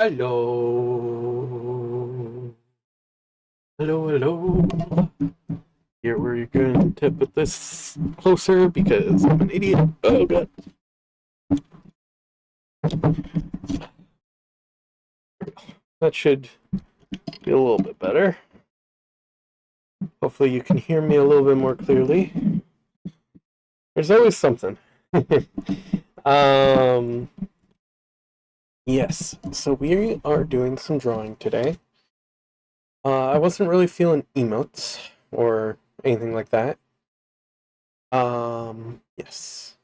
Hello. Hello, hello. Here we're going to put this closer because I'm an idiot. Oh god. That should be a little bit better. Hopefully you can hear me a little bit more clearly. There's always something. um yes, so we are doing some drawing today. I wasn't really feeling emotes or anything like that. Yes.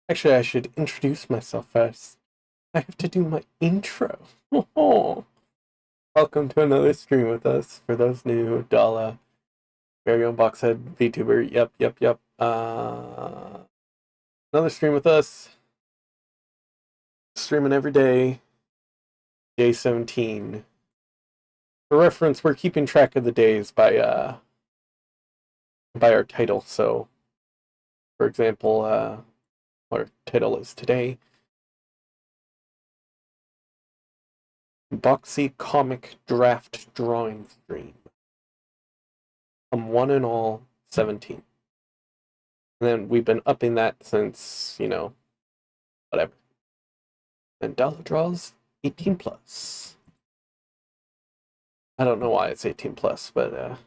Actually, I should introduce myself first. I have to do my intro. Welcome to another stream with us. For those new, Dalah, very own Boxhead VTuber. Yep. Another stream with us. Streaming every day. Day 17. For reference, we're keeping track of the days by our title. So, for example, our title is today Boxy Comic Draft Drawing Stream. From one and all 17. And then we've been upping that since, whatever. And Dalah draws 18 plus. I don't know why it's 18 plus, but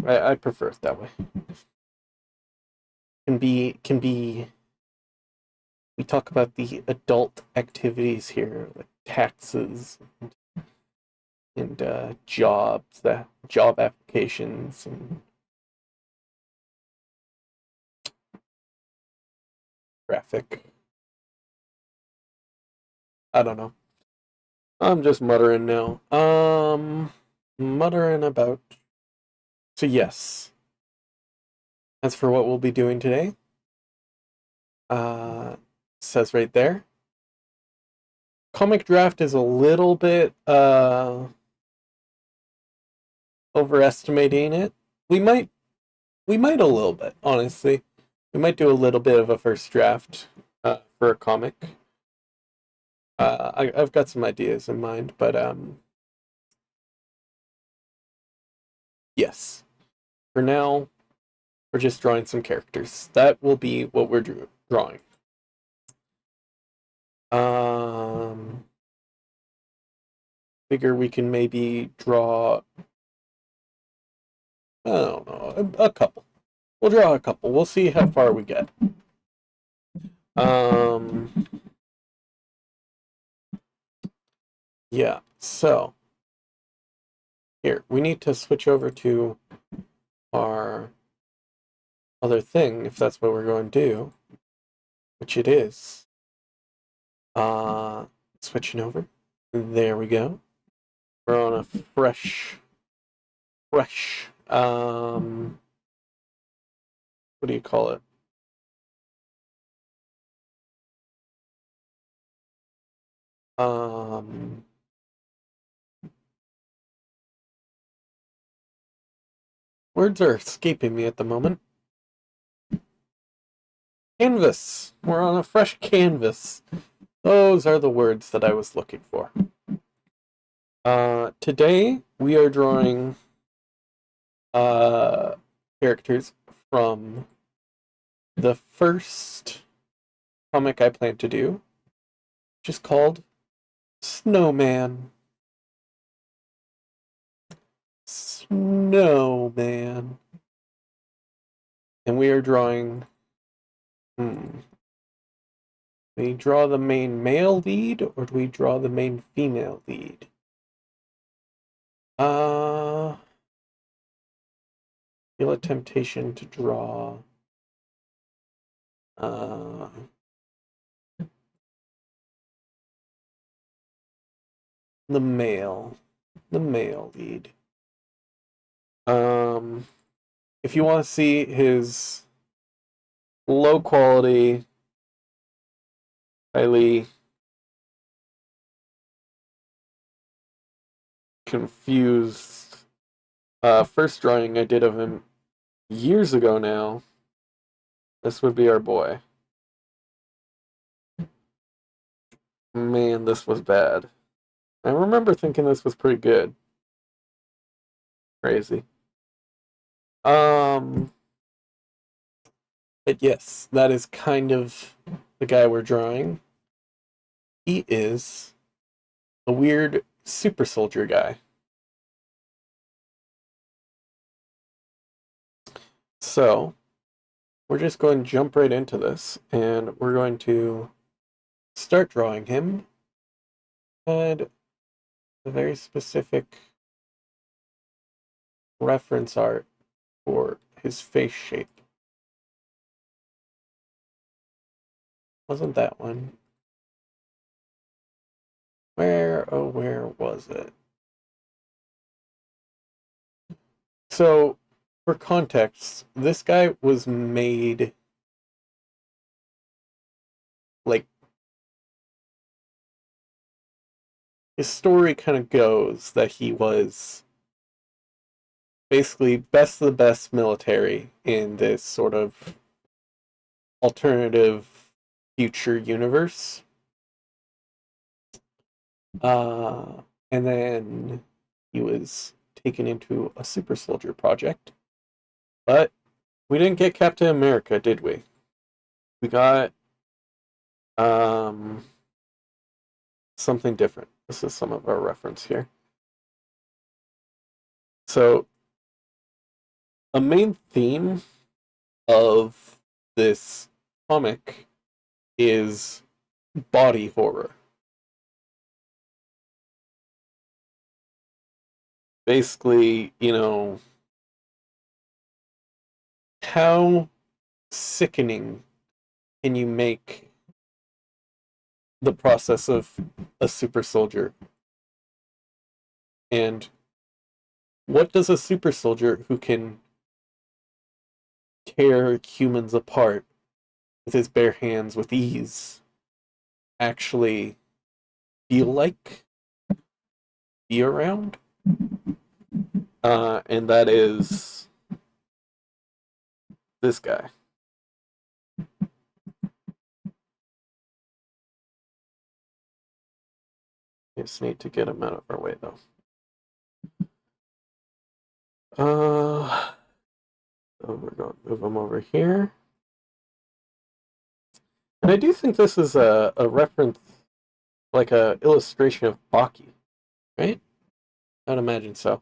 I prefer it that way. Can be. We talk about the adult activities here, like taxes and jobs, job applications, and graphic. I don't know. I'm just muttering now. Muttering about. So yes, as for what we'll be doing today, says right there. Comic draft is a little bit overestimating it. We might a little bit, honestly. We might do a little bit of a first draft for a comic. I've got some ideas in mind, but yes. For now, we're just drawing some characters. That will be what we're drawing. Figure we can maybe draw. I don't know, a couple. We'll draw a couple. We'll see how far we get. Yeah, so here, we need to switch over to our other thing, if that's what we're going to do, which it is. Switching over. There we go. We're on a fresh, what do you call it? Words are escaping me at the moment. Canvas. We're on a fresh canvas. Those are the words that I was looking for. Today we are drawing characters from the first comic I plan to do, which is called Snowman. Snowman. And we are drawing. Do we draw the main male lead or do we draw the main female lead? Feel a temptation to draw the male lead. If you want to see his low quality, highly confused first drawing I did of him years ago now, this would be our boy. Man, this was bad. I remember thinking this was pretty good. Crazy. Um, but yes, that is kind of the guy we're drawing. He is a weird super soldier guy. So, we're just going to jump right into this, and we're going to start drawing him. And a very specific reference art for his face shape. Wasn't that one? Where was it? So, for context, this guy was made like his story kind of goes that he was basically best of the best military in this sort of alternative future universe. And then he was taken into a super soldier project. But we didn't get Captain America, did we? We got um, something different. This is some of our reference here. So, a main theme of this comic is body horror. Basically, how sickening can you make the process of a super soldier? And what does a super soldier who can tear humans apart with his bare hands with ease actually feel like? Be around? And that is this guy. Just need to get him out of our way, though. So we're going to move him over here. And I do think this is a reference, like a illustration of Boxy, right? I'd imagine so.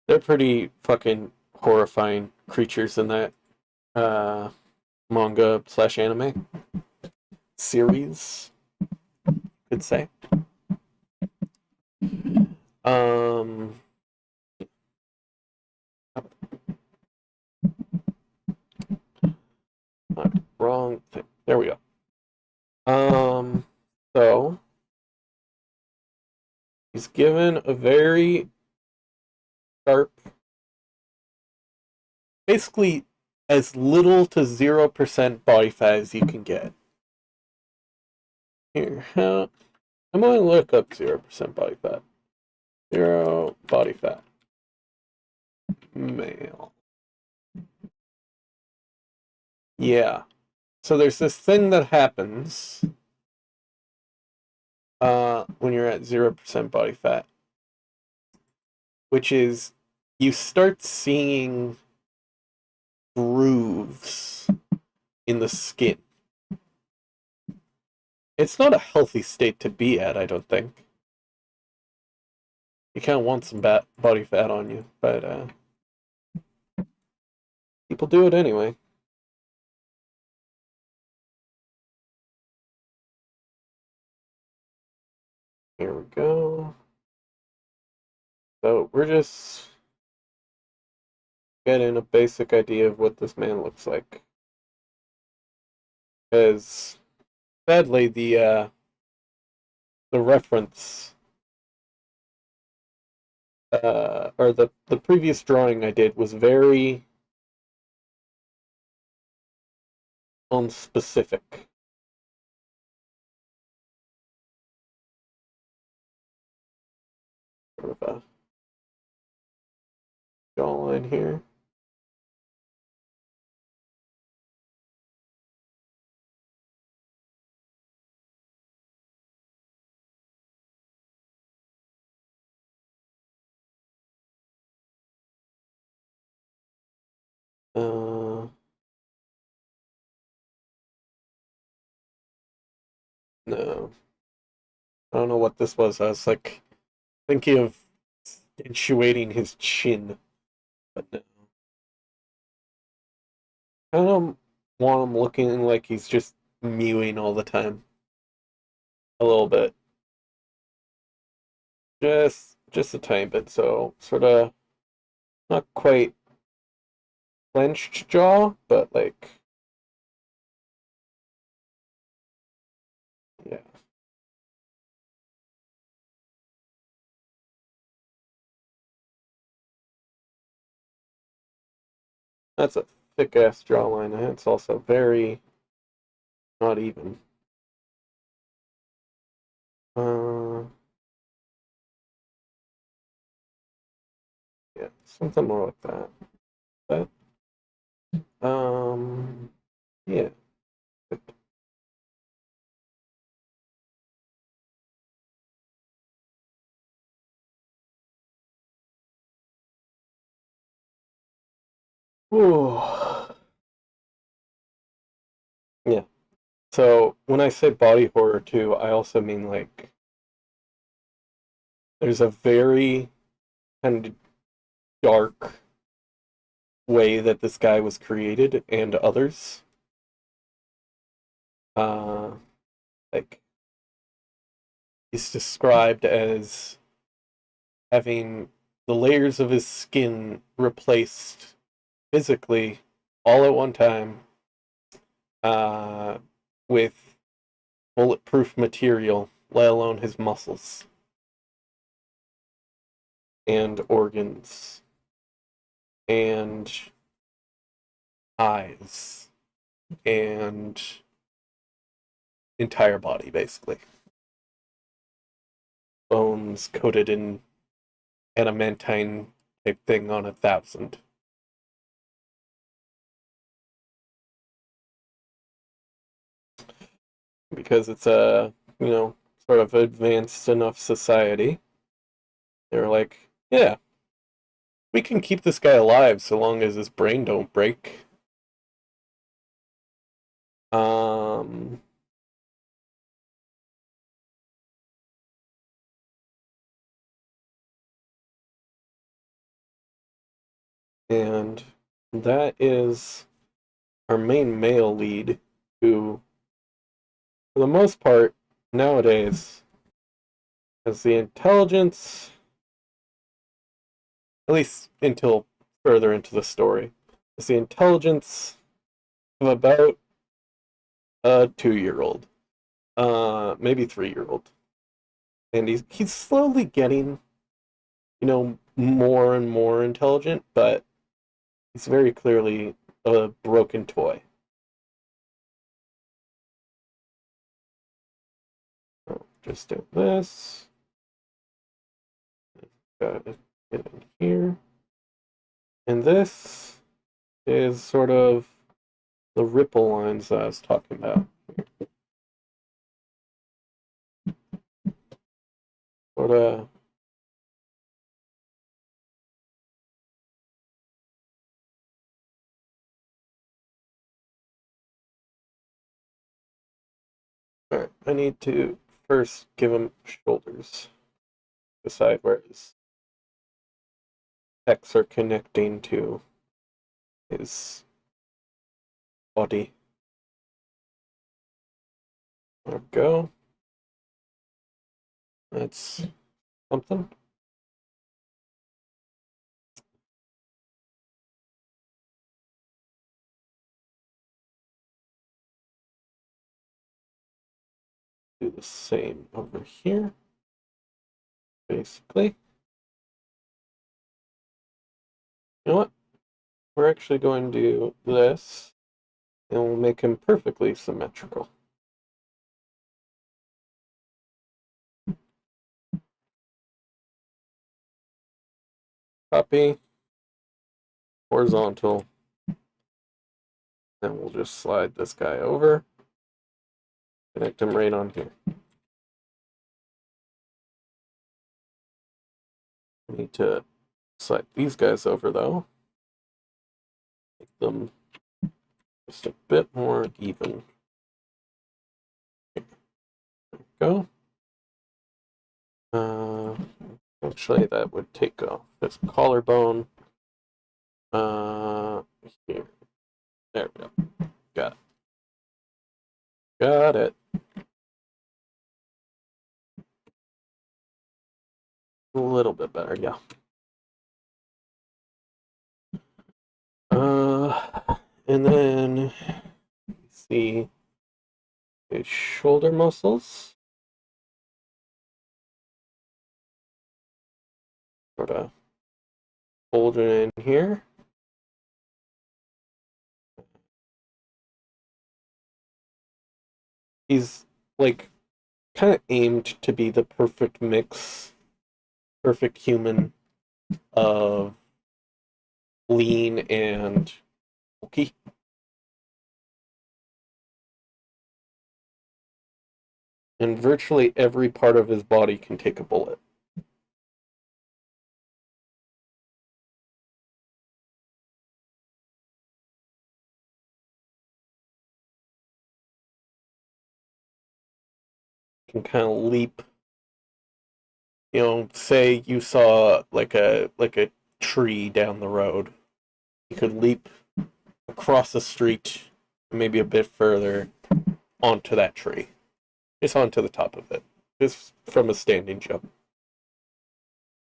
They're pretty fucking horrifying creatures in that manga slash anime series, could say. Um, wrong thing. There we go. So he's given a very sharp, basically as little to 0% body fat as you can get. Here, I'm going to look up 0% body fat. 0 body fat. Male. Yeah. So there's this thing that happens when you're at 0% body fat, which is you start seeing grooves in the skin. It's not a healthy state to be at, I don't think. You kind of want some body fat on you, but people do it anyway. Here we go. So we're just getting a basic idea of what this man looks like. Because sadly, the reference or the previous drawing I did was very unspecific. Sort of a jawline here. No. I don't know what this was. I was like thinking of accentuating his chin, but no. I don't want him looking like he's just mewing all the time. A little bit. Just a tiny bit, so sort of not quite clenched jaw, but like yeah. That's a thick ass jawline, and it's also very not even. Uh yeah, something more like that. But yeah. Ooh. Yeah. So when I say body horror too, I also mean like there's a very kind of dark way that this guy was created and others. Uh like he's described as having the layers of his skin replaced physically all at one time uh with bulletproof material, let alone his muscles and organs and eyes and entire body, basically. Bones coated in adamantine type thing on 1,000. Because it's a, sort of advanced enough society. They're like, yeah, we can keep this guy alive so long as his brain don't break. Um, and that is our main male lead, who, for the most part, nowadays, has the intelligence, at least until further into the story, has the intelligence of about a 2 year old, maybe 3 year old. And he's slowly getting, more and more intelligent, but he's very clearly a broken toy. So just do this. Got it in here. And this is sort of the ripple lines that I was talking about. Sort of. Alright, I need to first give him shoulders. Decide where his pecs are connecting to his body. There we go. That's something. Do the same over here, basically. You know what? We're actually going to do this, and we'll make him perfectly symmetrical. Copy, horizontal, and we'll just slide this guy over, connect him right on here. We need to slide these guys over though. make them just a bit more even. There we go. Actually, that would take off this collarbone. Here. There we go. Got it. Got it. A little bit better, yeah. And then see his shoulder muscles. Sort of fold it in here. He's like kind of aimed to be the perfect mix, perfect human of lean and bulky. And virtually every part of his body can take a bullet. Can kind of leap. You know, say you saw like a tree down the road. You could leap across the street, maybe a bit further, onto that tree. Just onto the top of it. Just from a standing jump.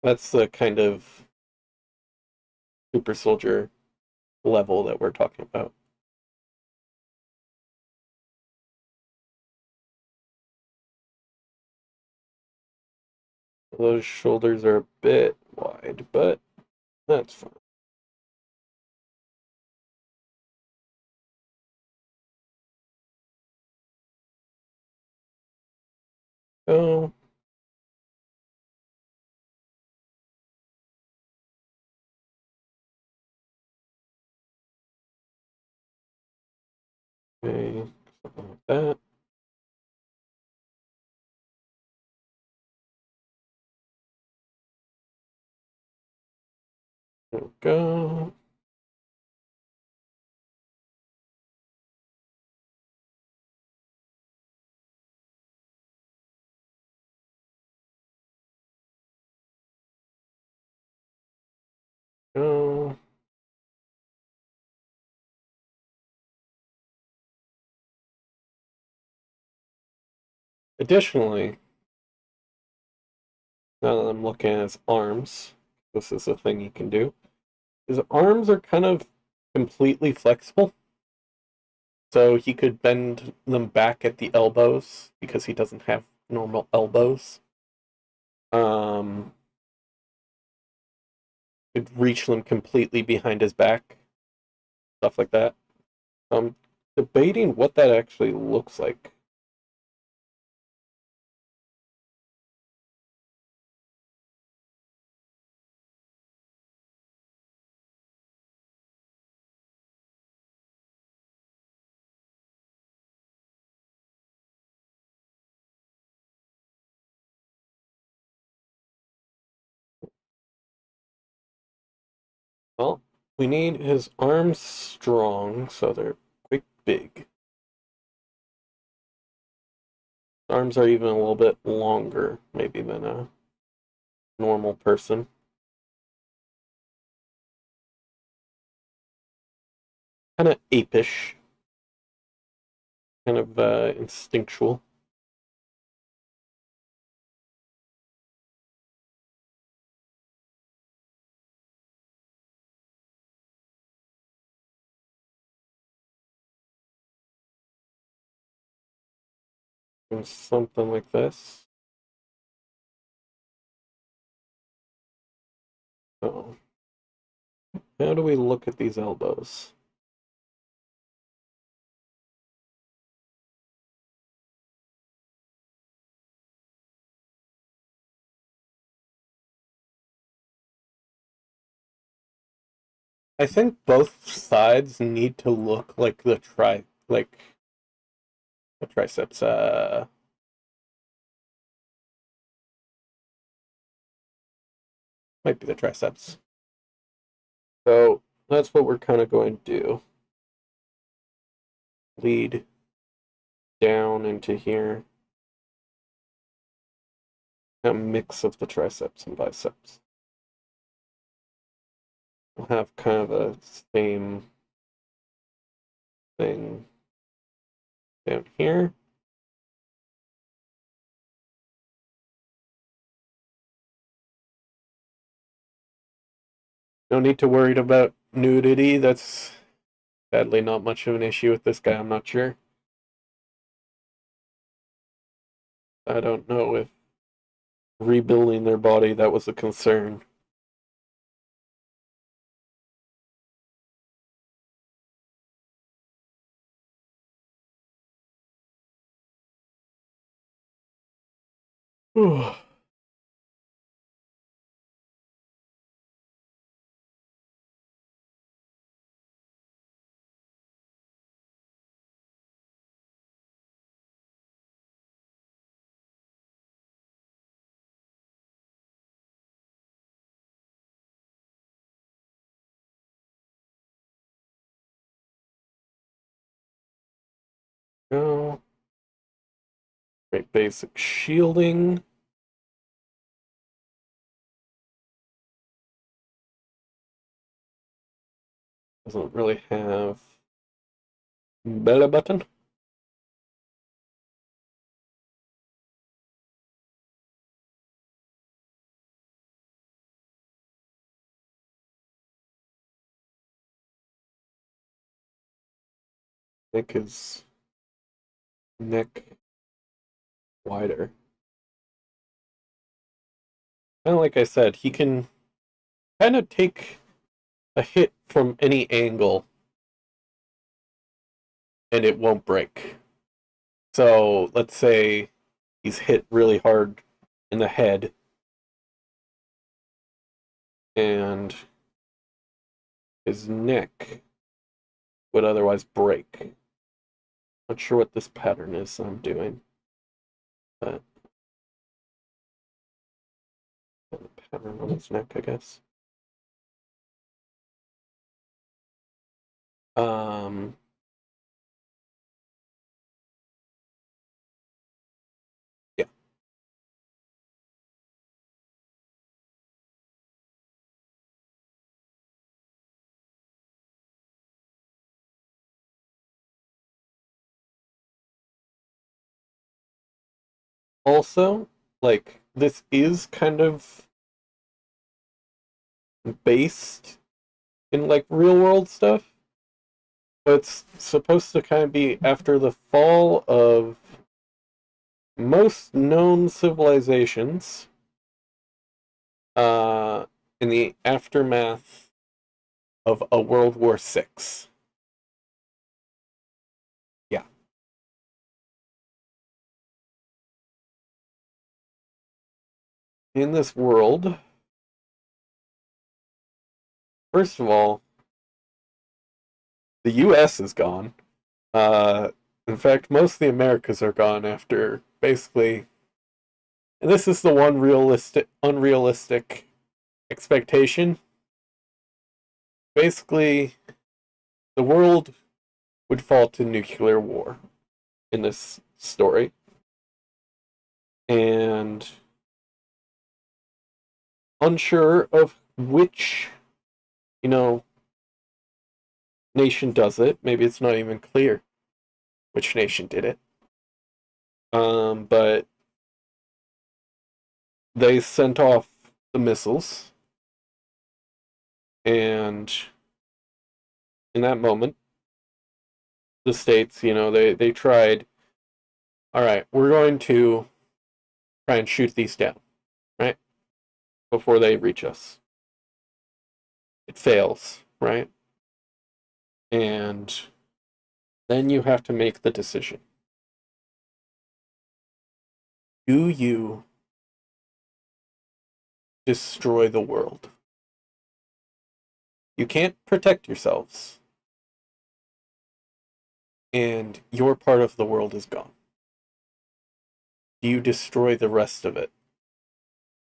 That's the kind of super soldier level that we're talking about. Those shoulders are a bit wide, but that's fine. So, okay, something like that. There we go. Go. Additionally, now that I'm looking at his arms, this is a thing he can do. His arms are kind of completely flexible. So he could bend them back at the elbows because he doesn't have normal elbows. Um, could reach them completely behind his back, stuff like that. I'm debating what that actually looks like. Well, we need his arms strong, so they're quite big. Arms are even a little bit longer, maybe, than a normal person. Kind of apish, kind of instinctual. And something like this. So, how do we look at these elbows? I think both sides need to look like the triceps. Might be the triceps. So that's what we're kind of going to do. Lead down into here. A mix of the triceps and biceps. We'll have kind of a same thing down here. No need to worry about nudity. That's sadly not much of an issue with this guy, I'm not sure. I don't know if rebuilding their body that was a concern. Go. Great basic shielding. Doesn't really have belly button. Make his neck wider. And like I said, he can kind of take a hit from any angle and it won't break. So let's say he's hit really hard in the head and his neck would otherwise break. Not sure what this pattern is I'm doing, but the pattern on his neck, I guess. Um, yeah. Also, like, this is kind of based in, like, real world stuff, but it's supposed to kind of be after the fall of most known civilizations, uh, in the aftermath of a World War VI. Yeah. In this world, first of all, the US is gone. Uh, in fact, most of the Americas are gone after basically, and this is the one unrealistic expectation. Basically, the world would fall to nuclear war in this story. And unsure of which, you know, nation does it. Maybe it's not even clear which nation did it. But they sent off the missiles, and in that moment, the states, they tried. All right, we're going to try and shoot these down, right, before they reach us. It fails, right, and then you have to make the decision. Do you destroy the world? You can't protect yourselves, and your part of the world is gone. Do you destroy the rest of it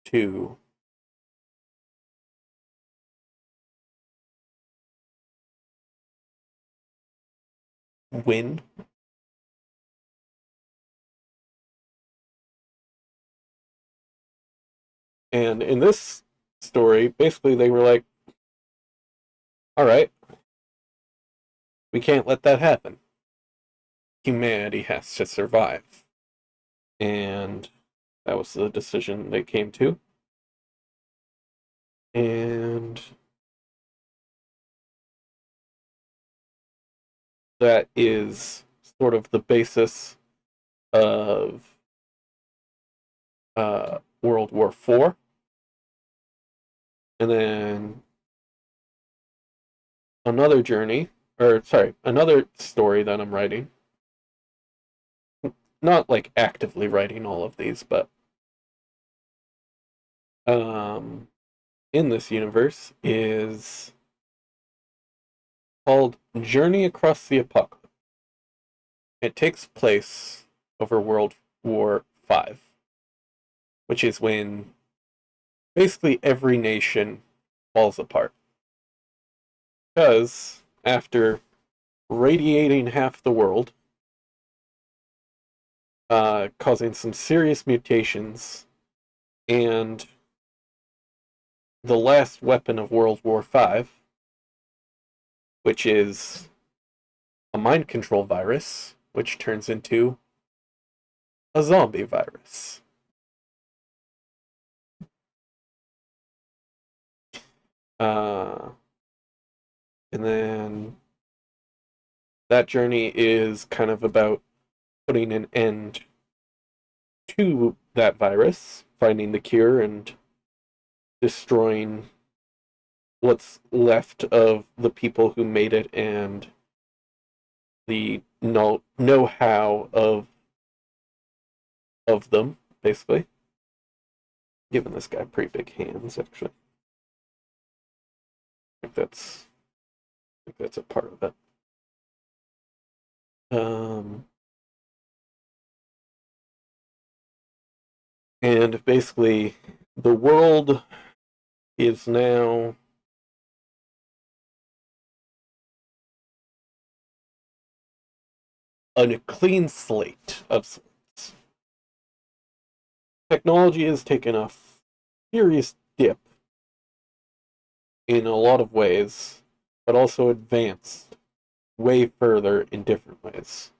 to win. And in this story, basically they were like, all right, we can't let that happen. Humanity has to survive. And that was the decision they came to. And that is sort of the basis of World War IV. And then another another story that I'm writing. Not like actively writing all of these, but in this universe is called Journey Across the Apocalypse. It takes place over World War V, which is when basically every nation falls apart. Because after radiating half the world, causing some serious mutations, and the last weapon of World War V, which is a mind control virus, which turns into a zombie virus. And then that journey is kind of about putting an end to that virus, finding the cure, and destroying what's left of the people who made it and the know-how of them, basically. Giving this guy pretty big hands, actually. I think that's a part of it. And basically, the world is now a clean slate of sorts. Technology has taken a serious dip in a lot of ways, but also advanced way further in different ways.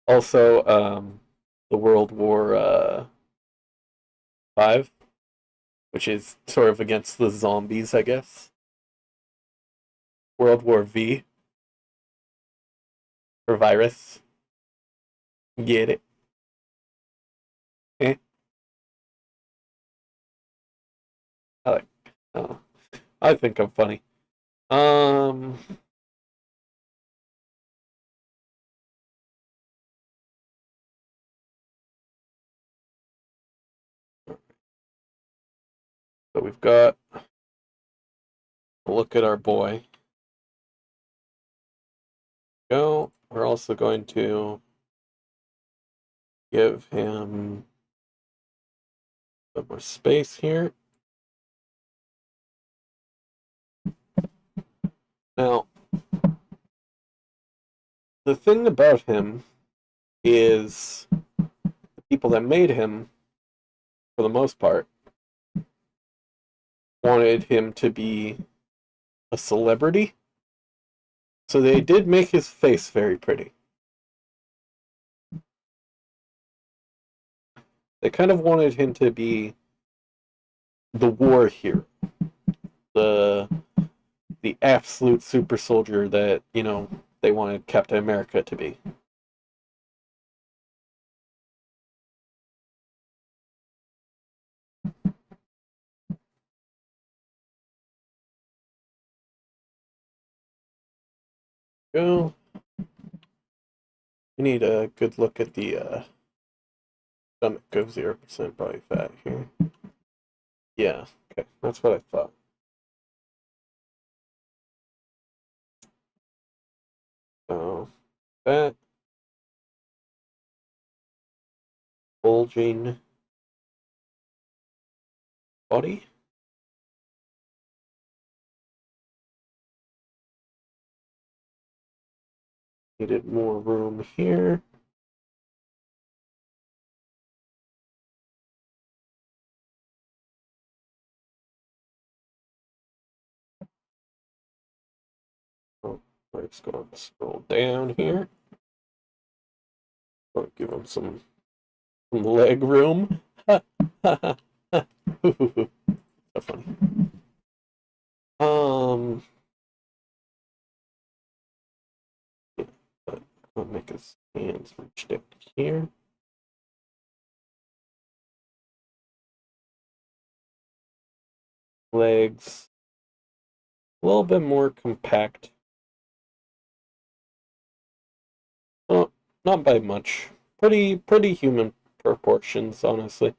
Also, the World War V, which is sort of against the zombies, I guess. World War V for virus. Get it? Eh? I like. Uh, I think I'm funny. Um. So we've got a look at our boy. Go. We're also going to give him a bit more space here. Now, the thing about him is the people that made him, for the most part, wanted him to be a celebrity. So they did make his face very pretty. They kind of wanted him to be the war hero, the the absolute super soldier that, they wanted Captain America to be. Go. We need a good look at the stomach of 0% body fat here. Yeah, okay, that's what I thought. that. Bulging body. Needed more room here. Oh, let's go and scroll down here. I'll give him some leg room. So funny. But I'll make his hands reach down here. Legs a little bit more compact. Oh, not by much. Pretty human proportions, honestly.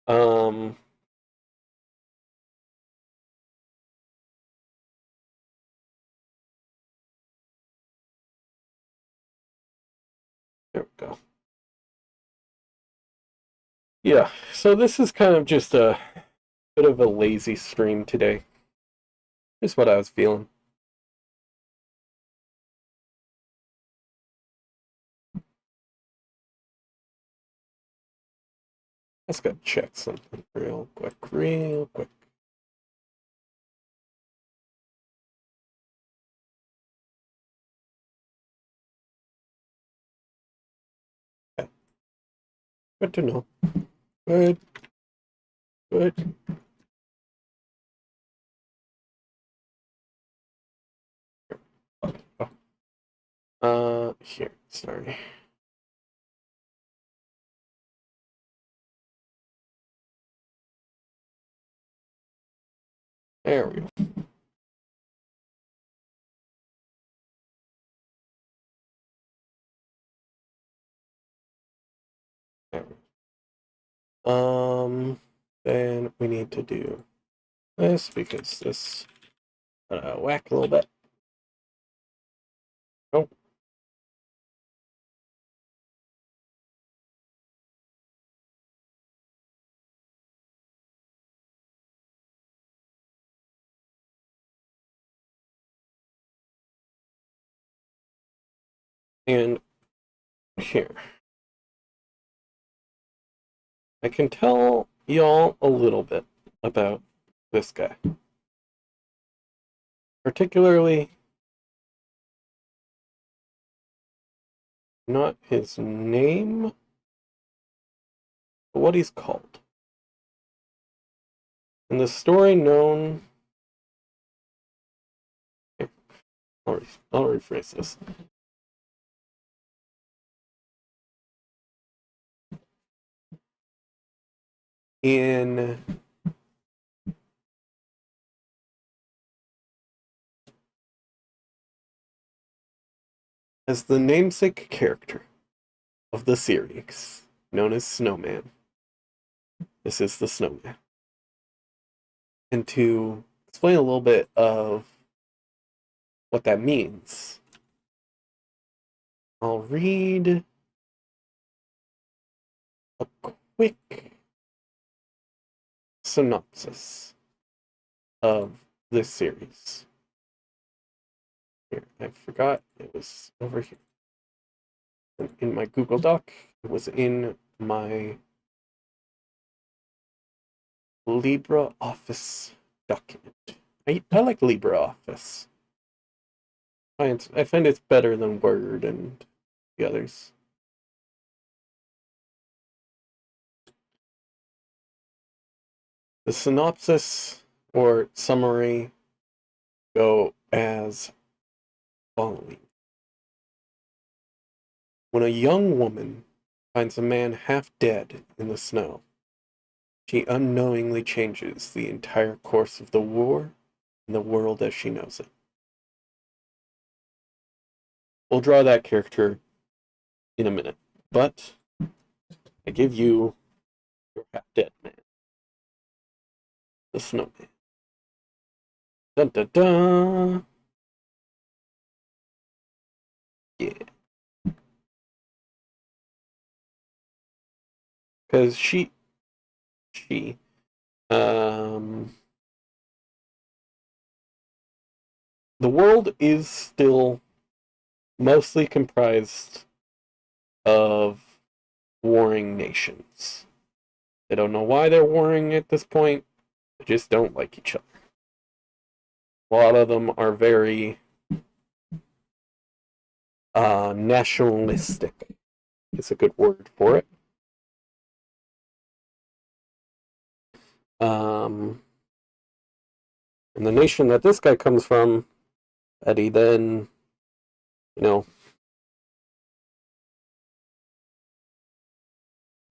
There we go. Yeah, so this is kind of just a bit of a lazy stream today. Is what I was feeling. Let's go check something real quick. Okay. Good to know. Good. Here, sorry. There we go. There we go. Then we need to do this because this whack a little bit. Oh. And here. I can tell y'all a little bit about this guy. Particularly not his name, but what he's called. In the story known... I'll rephrase this. As the namesake character of the series, known as Snowman, this is the Snowman. And to explain a little bit of what that means, I'll read a quick synopsis of this series. Here, I forgot it was over here. In my Google Doc, it was in my LibreOffice document. I like LibreOffice. I find it's better than Word and the others. The synopsis or summary go as following. When a young woman finds a man half dead in the snow, she unknowingly changes the entire course of the war and the world as she knows it. We'll draw that character in a minute, but I give you your half dead man, the snowman. Dun dun dun! Yeah. because she, um, the world is still mostly comprised of warring nations. They don't know why they're warring at this point. They just don't like each other. A lot of them are very nationalistic. Is a good word for it. And the nation that this guy comes from, that he then,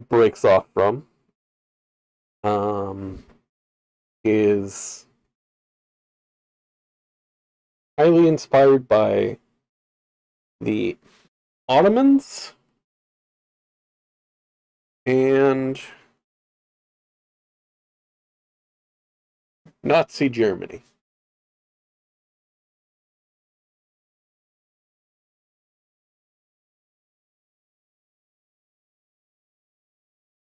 breaks off from, is highly inspired by the Ottomans and Nazi Germany.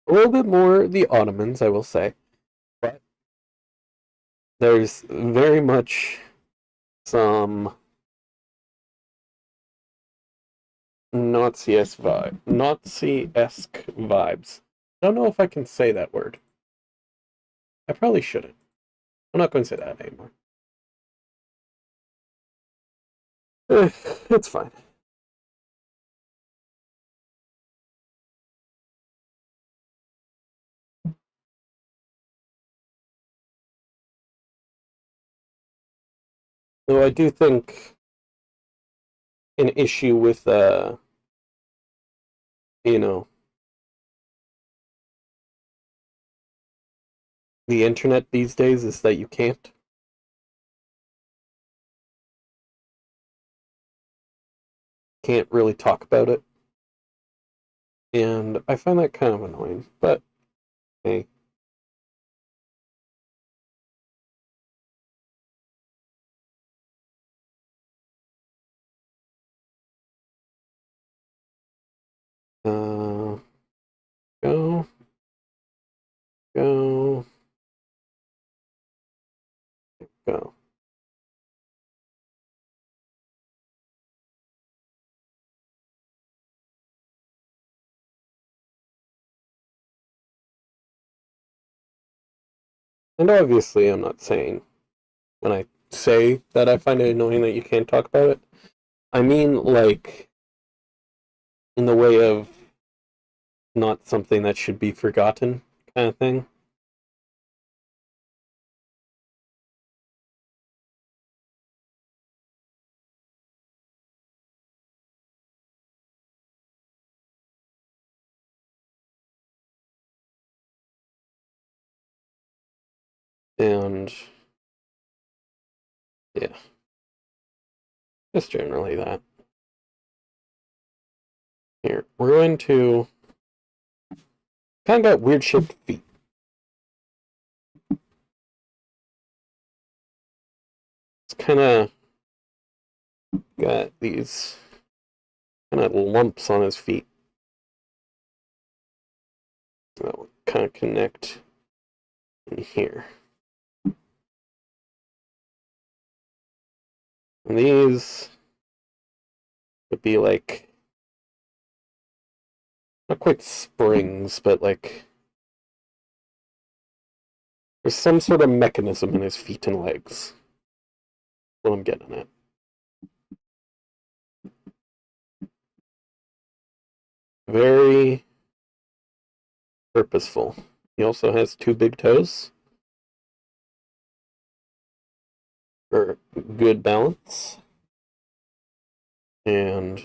A little bit more the Ottomans, I will say, but there's very much some Nazi-esque vibes. I don't know if I can say that word. I probably shouldn't. I'm not going to say that anymore. It's fine. Though I do think an issue with, you know, the internet these days is that you can't really talk about it. And I find that kind of annoying, but hey. Go, go, go. And obviously, I'm not saying when I say that I find it annoying that you can't talk about it, I mean like in the way of not something that should be forgotten kind of thing. And yeah, just generally that. Here, we're going to kind of got weird shaped feet. It's kind of got these kind of lumps on his feet that will kind of connect in here. And these would be like, not quite springs, but like there's some sort of mechanism in his feet and legs. What I'm getting at. Very purposeful. He also has two big toes for good balance. And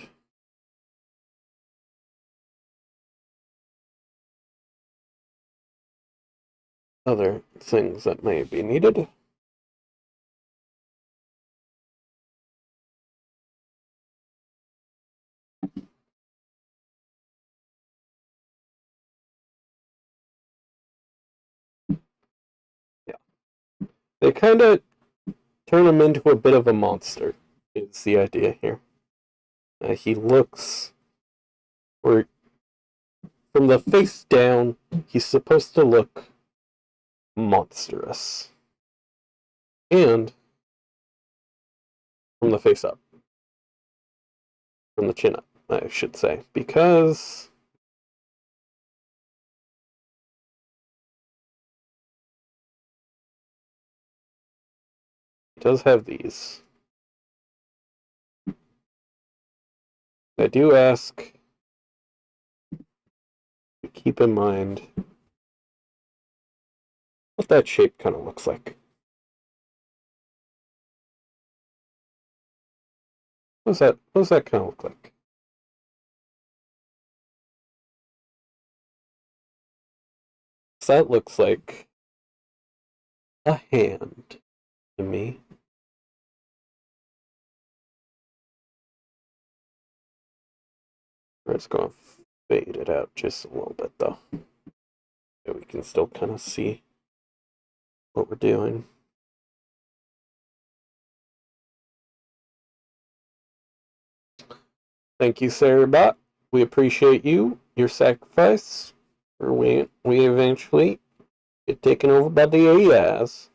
other things that may be needed. Yeah. They kind of turn him into a bit of a monster, is the idea here. He looks, for from the face down, he's supposed to look monstrous. And from the face up. From the chin up, I should say. Because it does have these. I do ask to keep in mind what that shape kind of looks like. What does that kind of look like? So that looks like a hand to me. We're just going to fade it out just a little bit, though. So we can still kind of see what we're doing. Thank you, Sarahbot. We appreciate you, your sacrifice. Or we eventually get taken over by the AIs.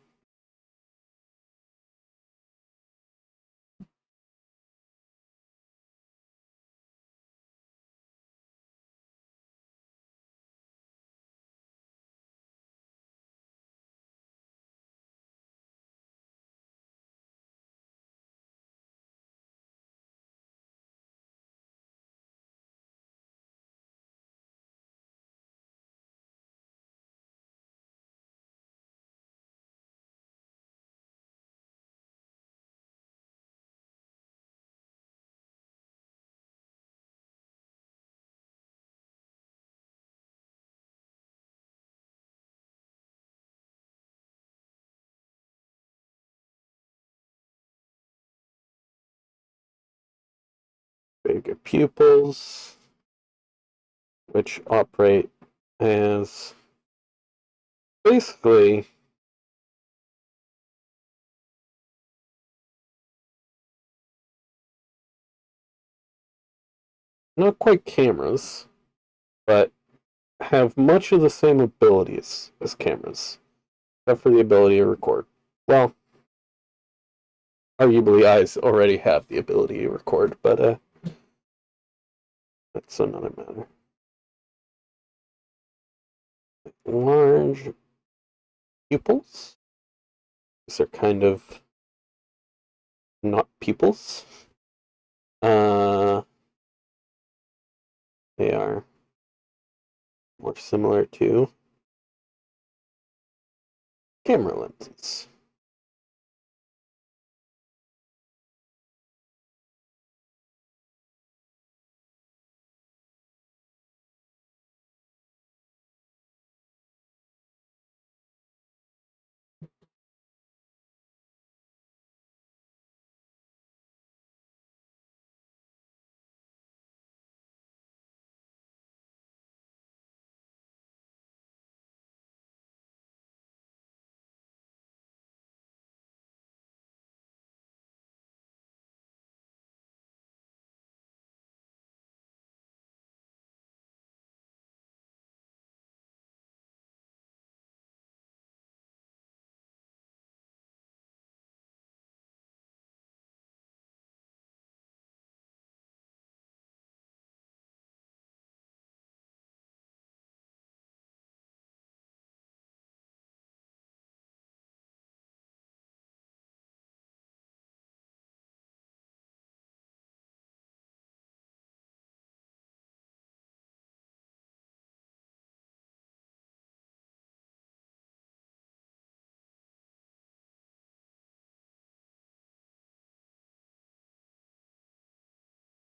Bigger pupils, which operate as basically not quite cameras, but have much of the same abilities as cameras, except for the ability to record. Well, arguably eyes already have the ability to record, but that's another matter. Large pupils. These are kind of not pupils. They are more similar to camera lenses.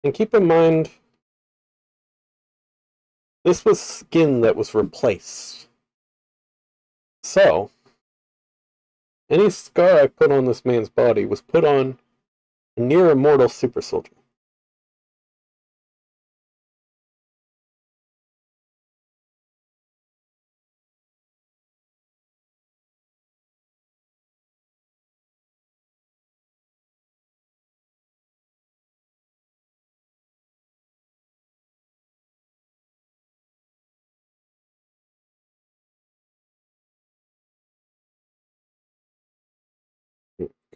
And keep in mind, this was skin that was replaced. So, any scar I put on this man's body was put on a near immortal super soldier.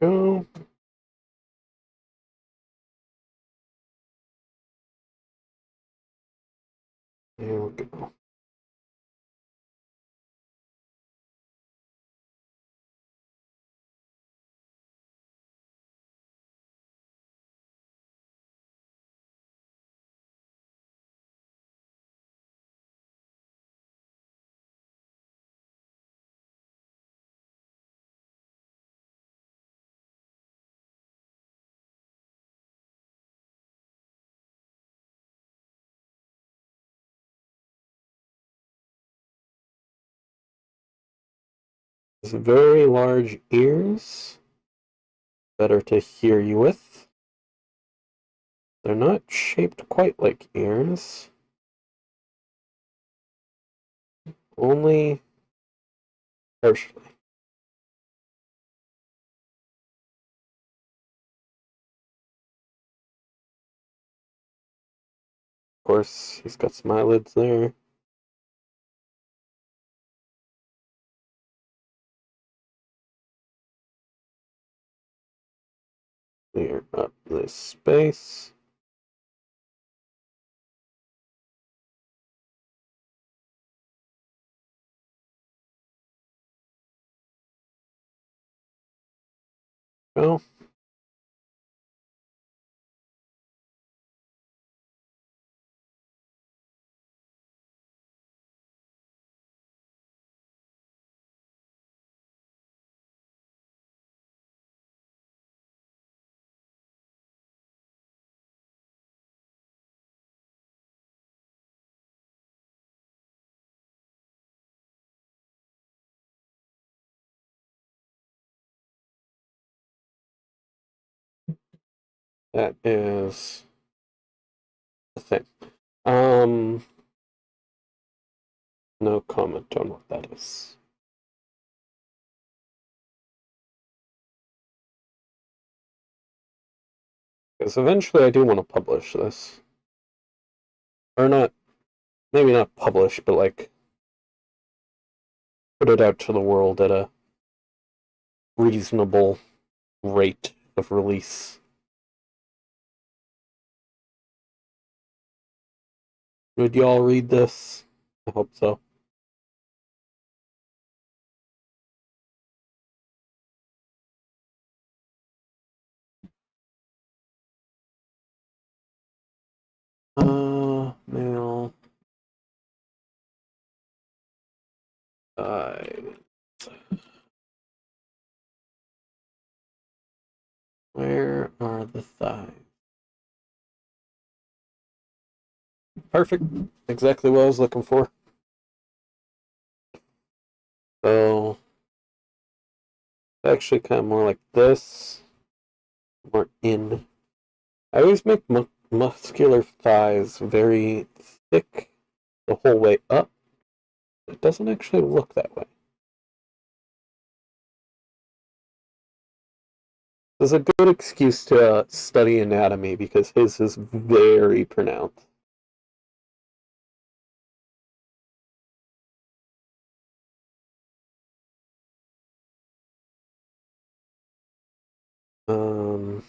go. There we go. Very large ears. Better to hear you with. They're not shaped quite like ears. Only partially. Of course, he's got some eyelids there. Clear up this space. Go. That is the thing. No comment on what that is. Because eventually I do want to publish this. Or not, maybe not publish, but like put it out to the world at a reasonable rate of release. Would y'all read this? I hope so. Mail. Where are the thighs? Perfect. Exactly what I was looking for. So, actually kind of more like this. More in. I always make muscular thighs very thick the whole way up. It doesn't actually look that way. This is a good excuse to study anatomy because his is very pronounced. There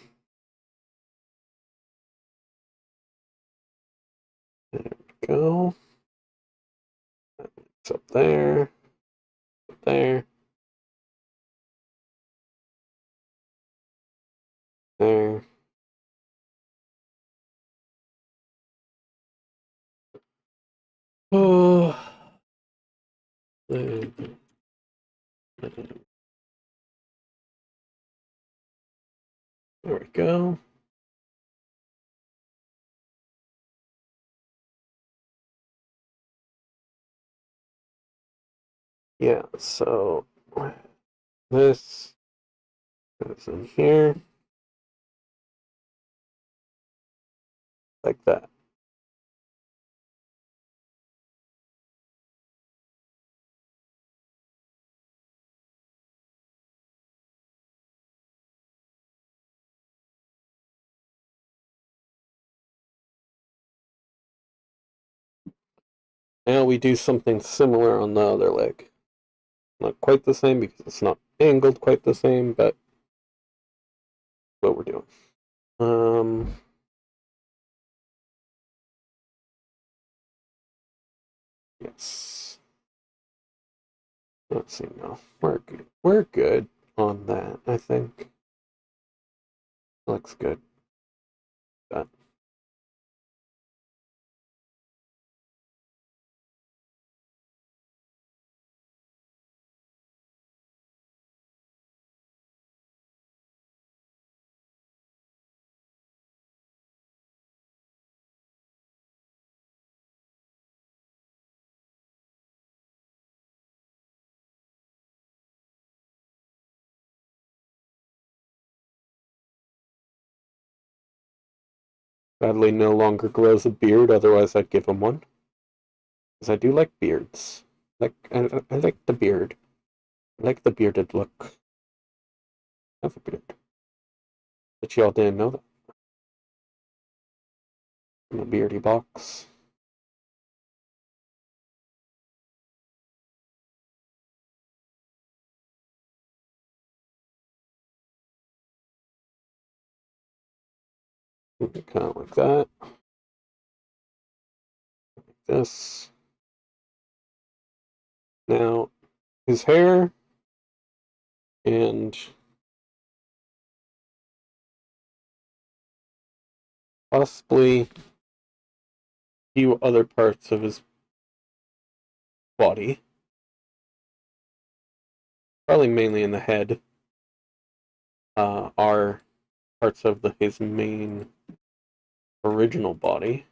we go. It's up there. Up there. There. Oh. There we go. Yeah, so this goes in here like that. Now we do something similar on the other leg. Not quite the same because it's not angled quite the same, but what we're doing. Yes. Let's see now. We're good. We're good on that, I think. Looks good. That. Sadly, no longer grows a beard, otherwise I'd give him one. Because I do like beards. I like the beard. I like the bearded look. I have a beard. But y'all didn't know that. I'm a beardy box. Kind of like that. Like this. Now, his hair and possibly a few other parts of his body, probably mainly in the head, are parts of his main original body.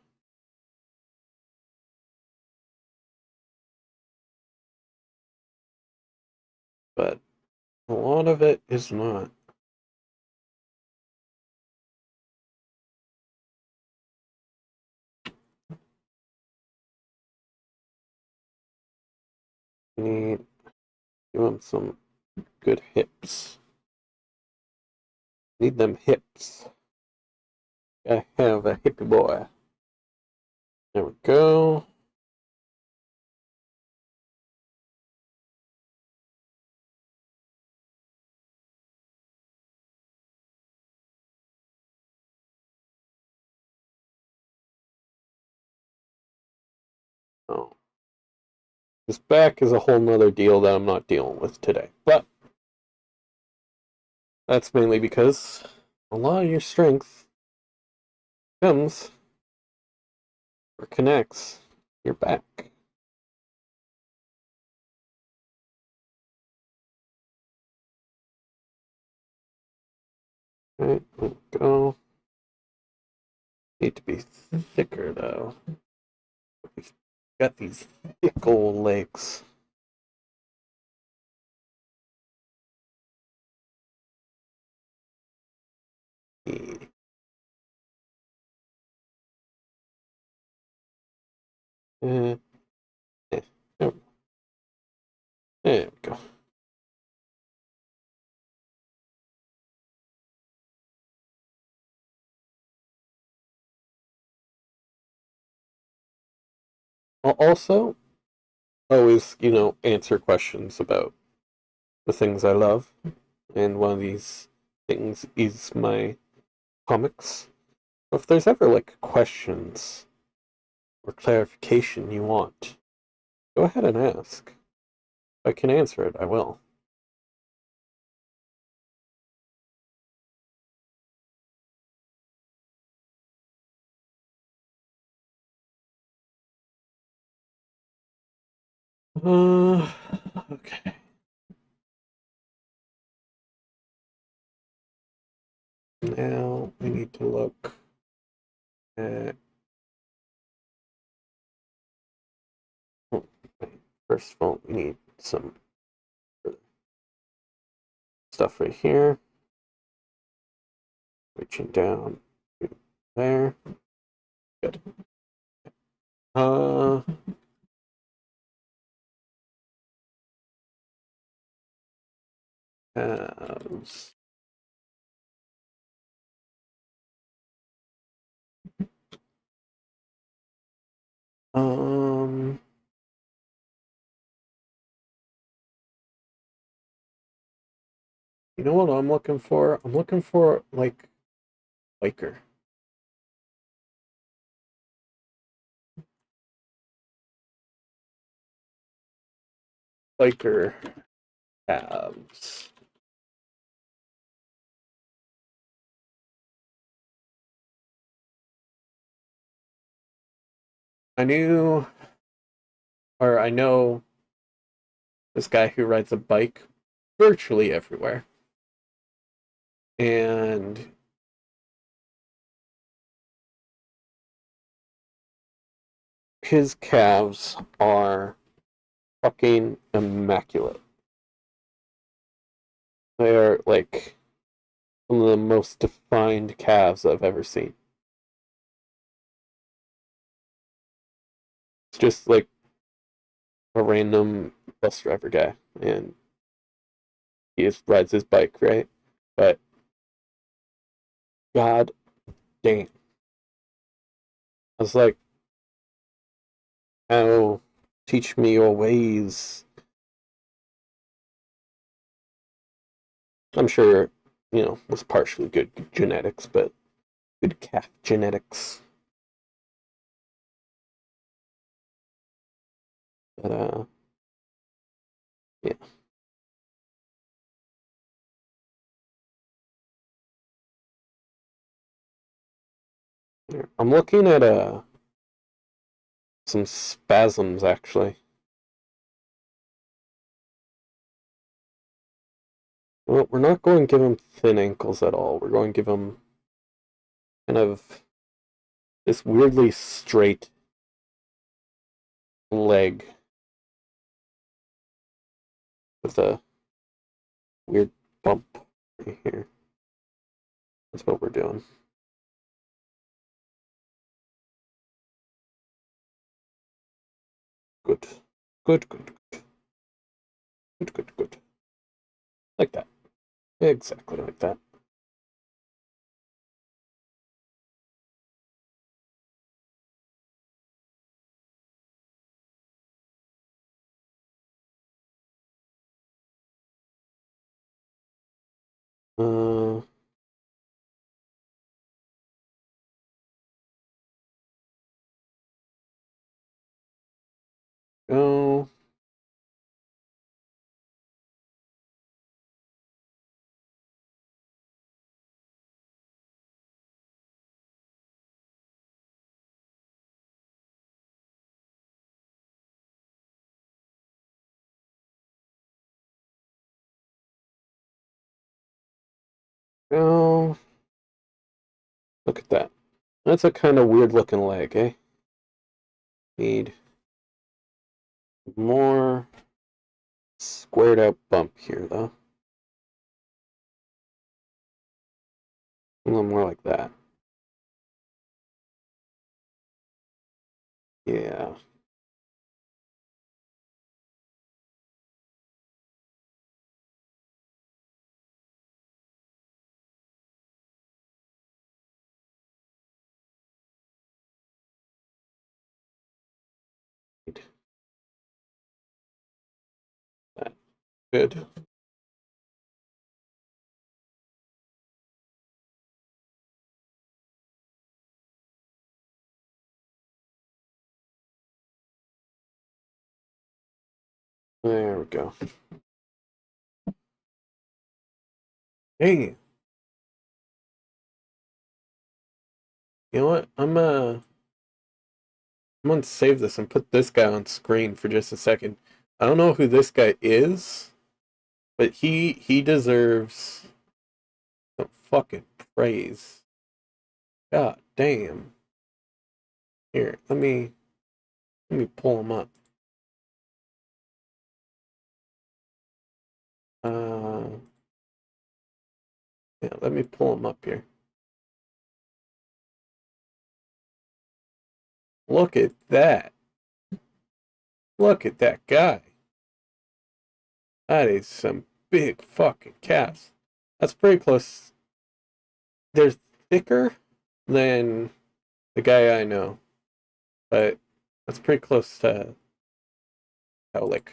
But a lot of it is not. Need give him some good hips. Need them hips. I have a hippie boy. There we go. Oh. His back is a whole nother deal that I'm not dealing with today. But that's mainly because a lot of your strength comes or connects your back. Right, there we go. Need to be thicker though. He's got these thick old legs. Yeah. Uh, eh, there we go. I'll also always, answer questions about the things I love. And one of these things is my comics. If there's ever like questions or clarification you want, go ahead and ask. If I can answer it, I will. Okay. Now we need to look at. Oh, first of all, we need some stuff right here. Reaching down to there. Good. Uh, has um You know what I'm looking for? I'm looking for like biker. Biker calves. I knew, or I know this guy who rides a bike virtually everywhere. And his calves are fucking immaculate. They are like some of the most defined calves I've ever seen. It's just like a random bus driver guy, and he just rides his bike, right? But god damn. I was like, oh, teach me your ways. I'm sure, it was partially good genetics, but good calf genetics. But, yeah. I'm looking at, some spasms, actually. Well, we're not going to give him thin ankles at all. We're going to give him kind of this weirdly straight leg with a weird bump right here. That's what we're doing. Good. Good, good, good. Good, good, good. Like that. Exactly like that. Uh, go. Go. Look at that. That's a kind of weird looking leg, eh? Need more squared out bump here, though. A little more like that. Yeah. That. Good. There we go. Hey, you know what? I'm gonna save this and put this guy on screen for just a second. I don't know who this guy is, but he deserves some fucking praise. God damn. Here, let me pull him up. Uh, yeah, let me pull him up here. Look at that. Look at that guy. That is some big fucking calves. That's pretty close. They're thicker than the guy I know, but that's pretty close to how like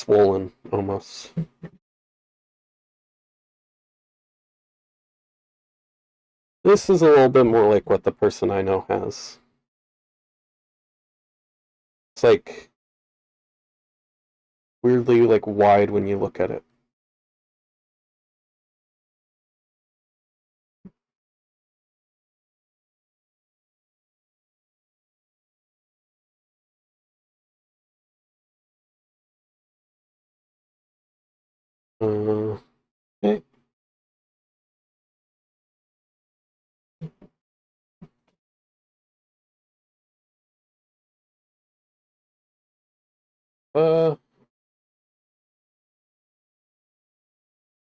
swollen almost. This is a little bit more like what the person I know has. It's like weirdly like wide when you look at it. Okay.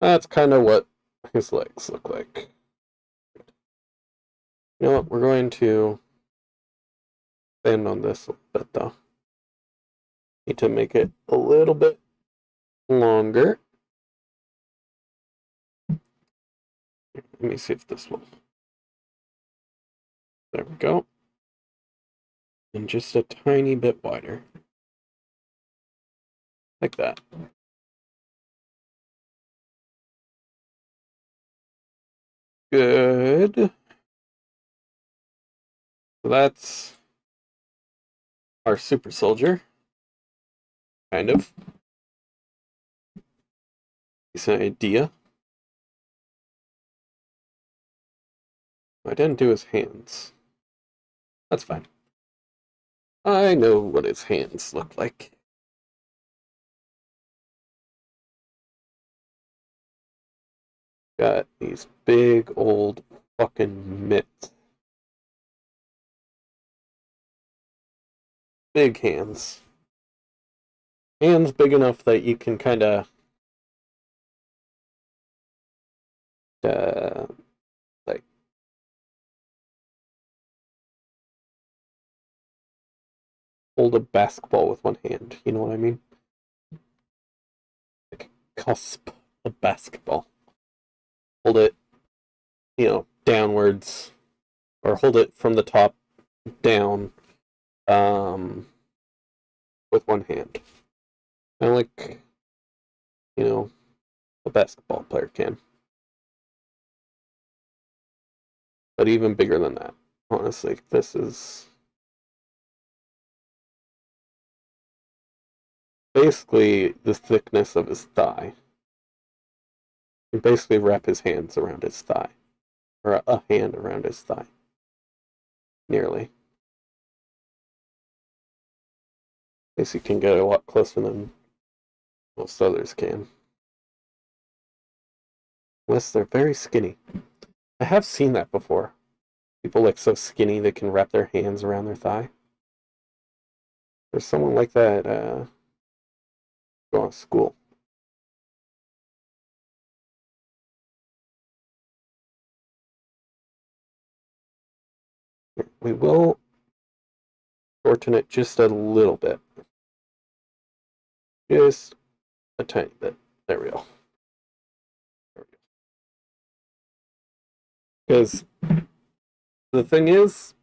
That's kind of what his legs look like. You know what? We're going to stand on this a little bit though. Need to make it a little bit longer. Let me see if this will. There we go. And just a tiny bit wider. Like that. Good. So that's our super soldier. Kind of. Decent idea. I didn't do his hands. That's fine. I know what his hands look like. Got these big old fucking mitts. Big hands. Hands big enough that you can kind of like hold a basketball with one hand. You know what I mean? Like cusp a basketball. Hold it, downwards, or hold it from the top down, with one hand. Kind of like, a basketball player can. But even bigger than that, honestly. This is basically the thickness of his thigh. You basically wrap his hands around his thigh. Or a hand around his thigh. Nearly. I guess you can get a lot closer than most others can. Unless they're very skinny. I have seen that before. People like so skinny they can wrap their hands around their thigh. There's someone like that going to school. We will shorten it just a little bit. Just a tiny bit. There we go. Because the thing is,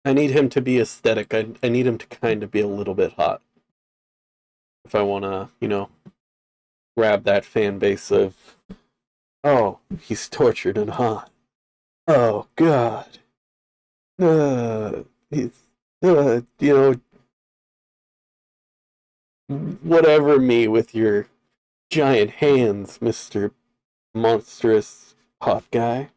I need him to be aesthetic. I need him to kind of be a little bit hot. If I want to, grab that fan base of, oh, he's tortured and hot. Oh, God. He's, whatever me with your giant hands, Mr. Monstrous Hot Guy.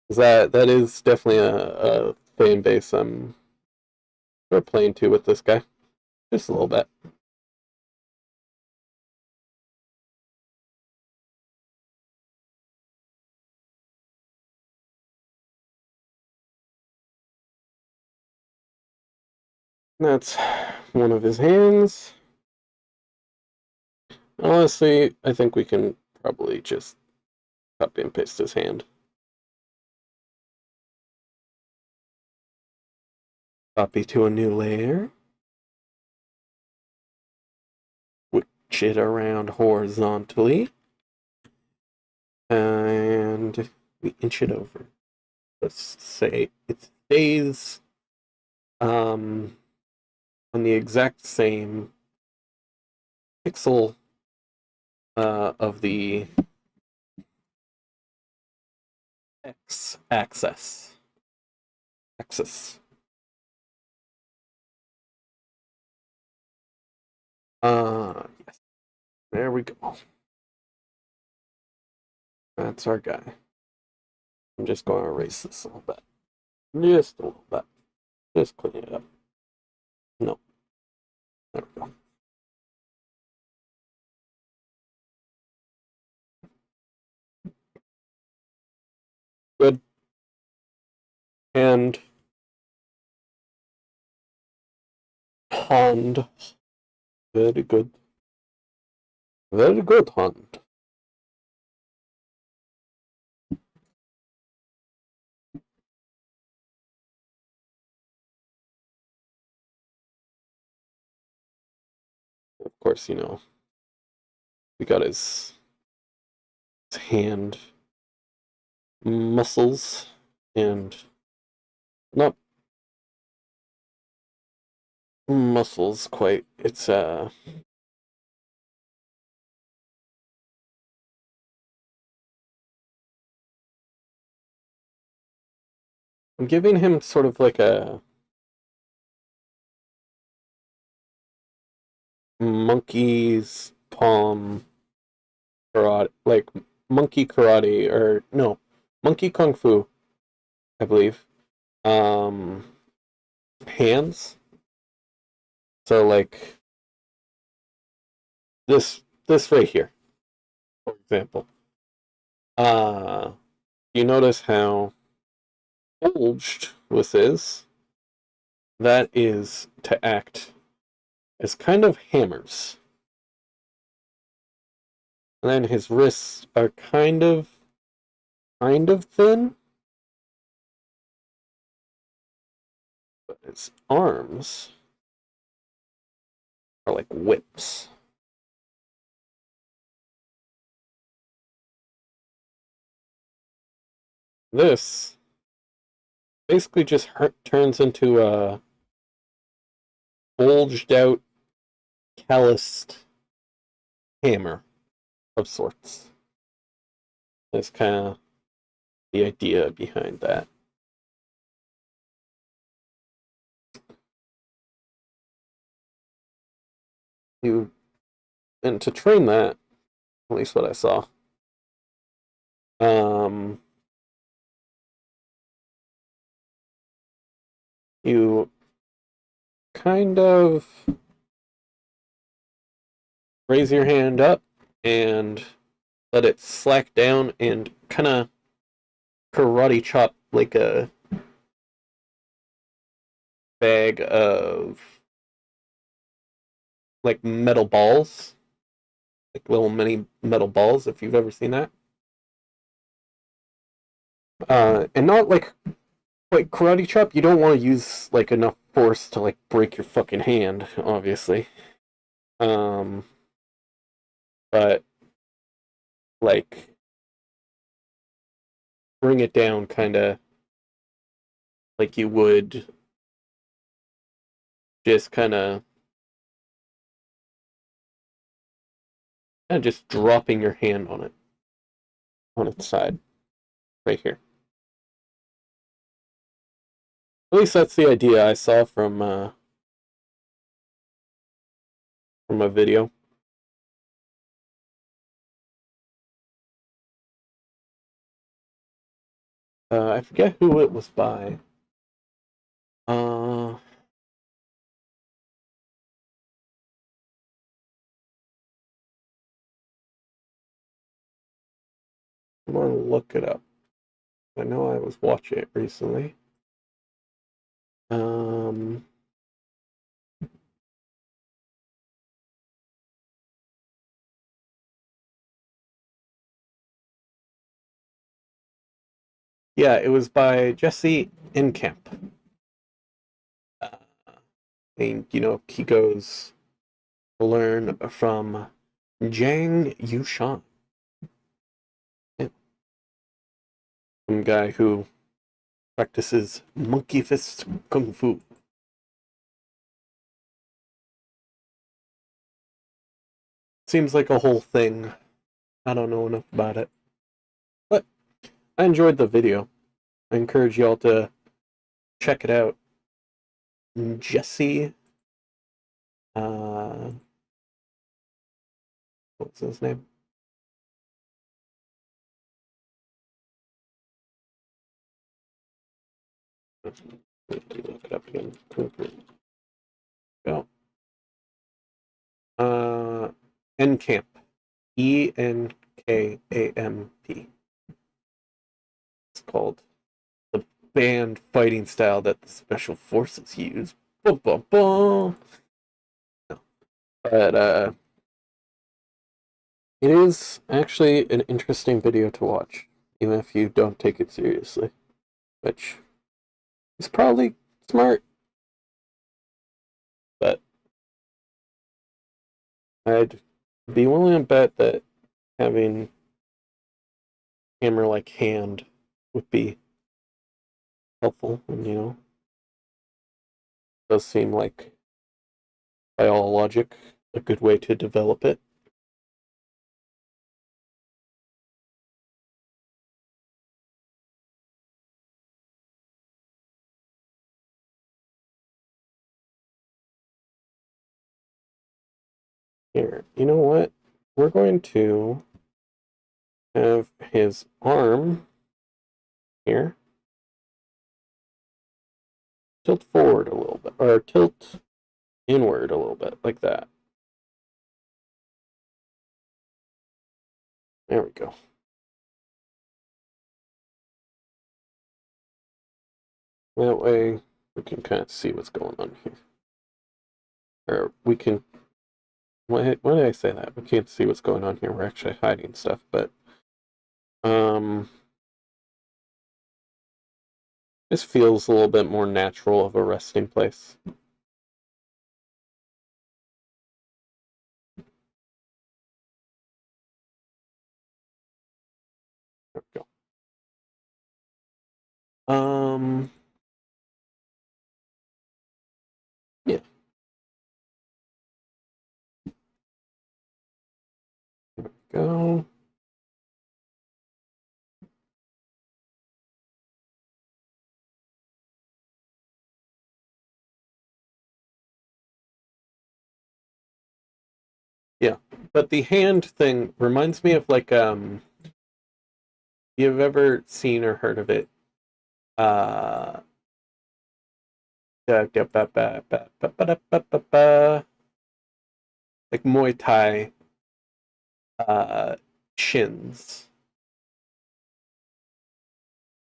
That is definitely a fan base we're playing to with this guy. Just a little bit. That's one of his hands. Honestly, I think we can probably just copy and paste his hand. Copy to a new layer. Switch it around horizontally. And we inch it over. Let's say it's stays on the exact same pixel of the x axis. Yes. There we go. That's our guy. I'm just going to erase this a little bit. Just a little bit. Just clean it up. No. There we go. Good. And hand. Very good. Very good, hand. Of course, you know, we got his hand muscles and not muscles quite. It's I'm giving him sort of like a monkey's palm karate, like monkey karate, or no, monkey kung fu, I believe. Um, Hands. So like this right here, for example. You notice how bulged this is? That is to act as kind of hammers. And then his wrists are kind of thin. But his arms are like whips. This basically just turns into a bulged out, calloused hammer of sorts. That's kind of the idea behind that. And to train that, at least what I saw, you kind of raise your hand up and let it slack down and kind of karate chop like a bag of like metal balls, like little mini metal balls, if you've ever seen that. And not like karate chop. You don't want to use like enough force to like break your fucking hand, obviously. Um, but like bring it down, kind of like you would just kind of just dropping your hand on its side, right here. At least that's the idea I saw from a video. I forget who it was by. I'm gonna look it up. I know I was watching it recently. Yeah, it was by Jesse Incamp. And you know, he goes to learn from Jang Yushan, some guy who practices monkey fist kung fu. Seems like a whole thing. I don't know enough about it. But I enjoyed the video. I encourage y'all to check it out. Jesse, what's his name? Look it up again. Go. Encamp. ENKAMP. It's called the band fighting style that the special forces use. Boom, boom, boom. But it is actually an interesting video to watch, even if you don't take it seriously, which is probably smart. But I'd be willing to bet that having hammer-like hand would be helpful, and it does seem like, by all logic, a good way to develop it. Here, you know what? We're going to have his arm here tilt forward a little bit, or tilt inward a little bit, like that. There we go. That way we can kind of see what's going on here. Or we can, why did I say that? We can't see what's going on here. We're actually hiding stuff, but this feels a little bit more natural of a resting place. There we go. Yeah. There we go. Yeah, but the hand thing reminds me of like you've ever seen or heard of it? Like Muay Thai shins,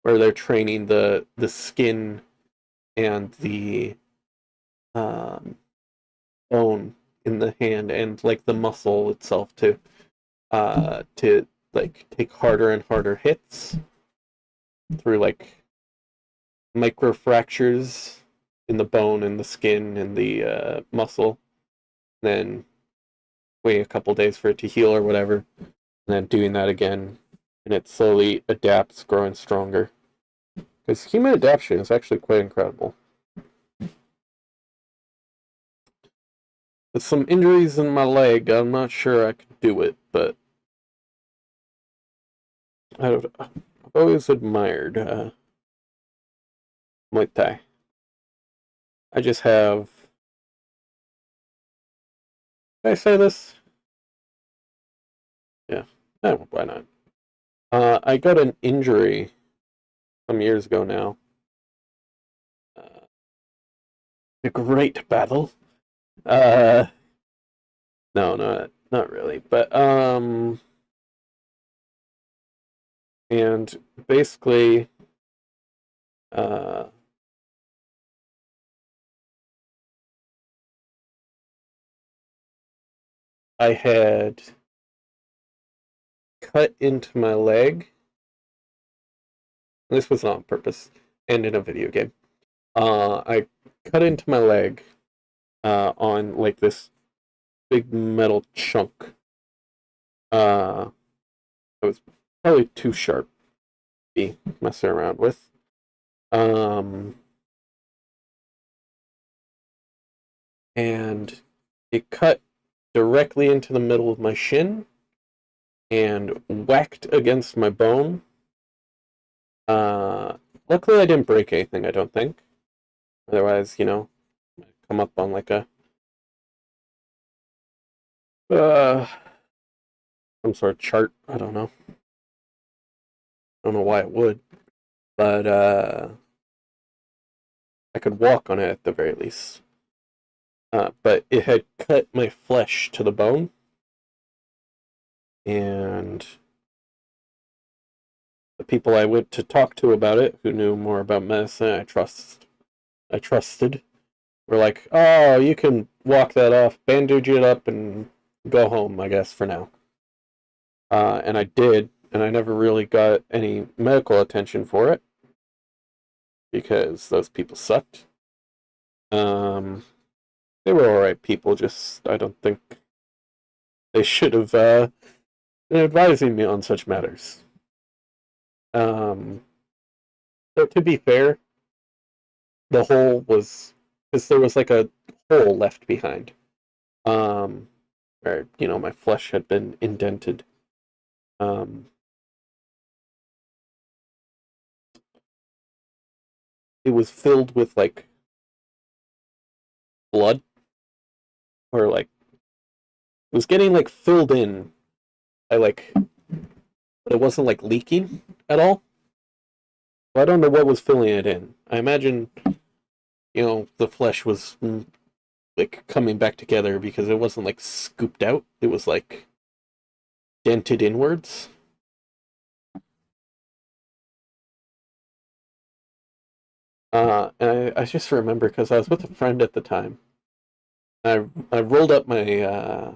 where they're training the skin and the um, bone in the hand and like the muscle itself to like take harder and harder hits through like micro fractures in the bone and the skin and the muscle, then wait a couple days for it to heal or whatever, and then doing that again, and it slowly adapts, growing stronger. Because human adaptation is actually quite incredible. With some injuries in my leg, I'm not sure I could do it, but I've always admired Muay Thai. I just have. Did I say this? Yeah. Why not? I got an injury some years ago now. A great battle. No, not really. But and basically, uh, I had cut into my leg. This was not on purpose, and in a video game. I cut into my leg on like this big metal chunk. It was probably too sharp to be messing around with. Um, and it cut directly into the middle of my shin and whacked against my bone. Uh, Luckily, I didn't break anything, I don't think. Otherwise, I'd come up on like a uh, some sort of chart. I don't know. I don't know why it would, but I could walk on it at the very least. But it had cut my flesh to the bone, and the people I went to talk to about it, who knew more about medicine, I trusted, were like, "Oh, you can walk that off, bandage it up, and go home, I guess, for now." And I did, and I never really got any medical attention for it because those people sucked. Um, they were all right people, just I don't think they should have been advising me on such matters. Um, but to be fair, the hole was because there was like a hole left behind, um, where my flesh had been indented. Um, it was filled with like blood, or like it was getting like filled in. I like, but it wasn't like leaking at all. So I don't know what was filling it in. I imagine the flesh was like coming back together because it wasn't like scooped out. It was like dented inwards. And I just remember because I was with a friend at the time. I rolled up my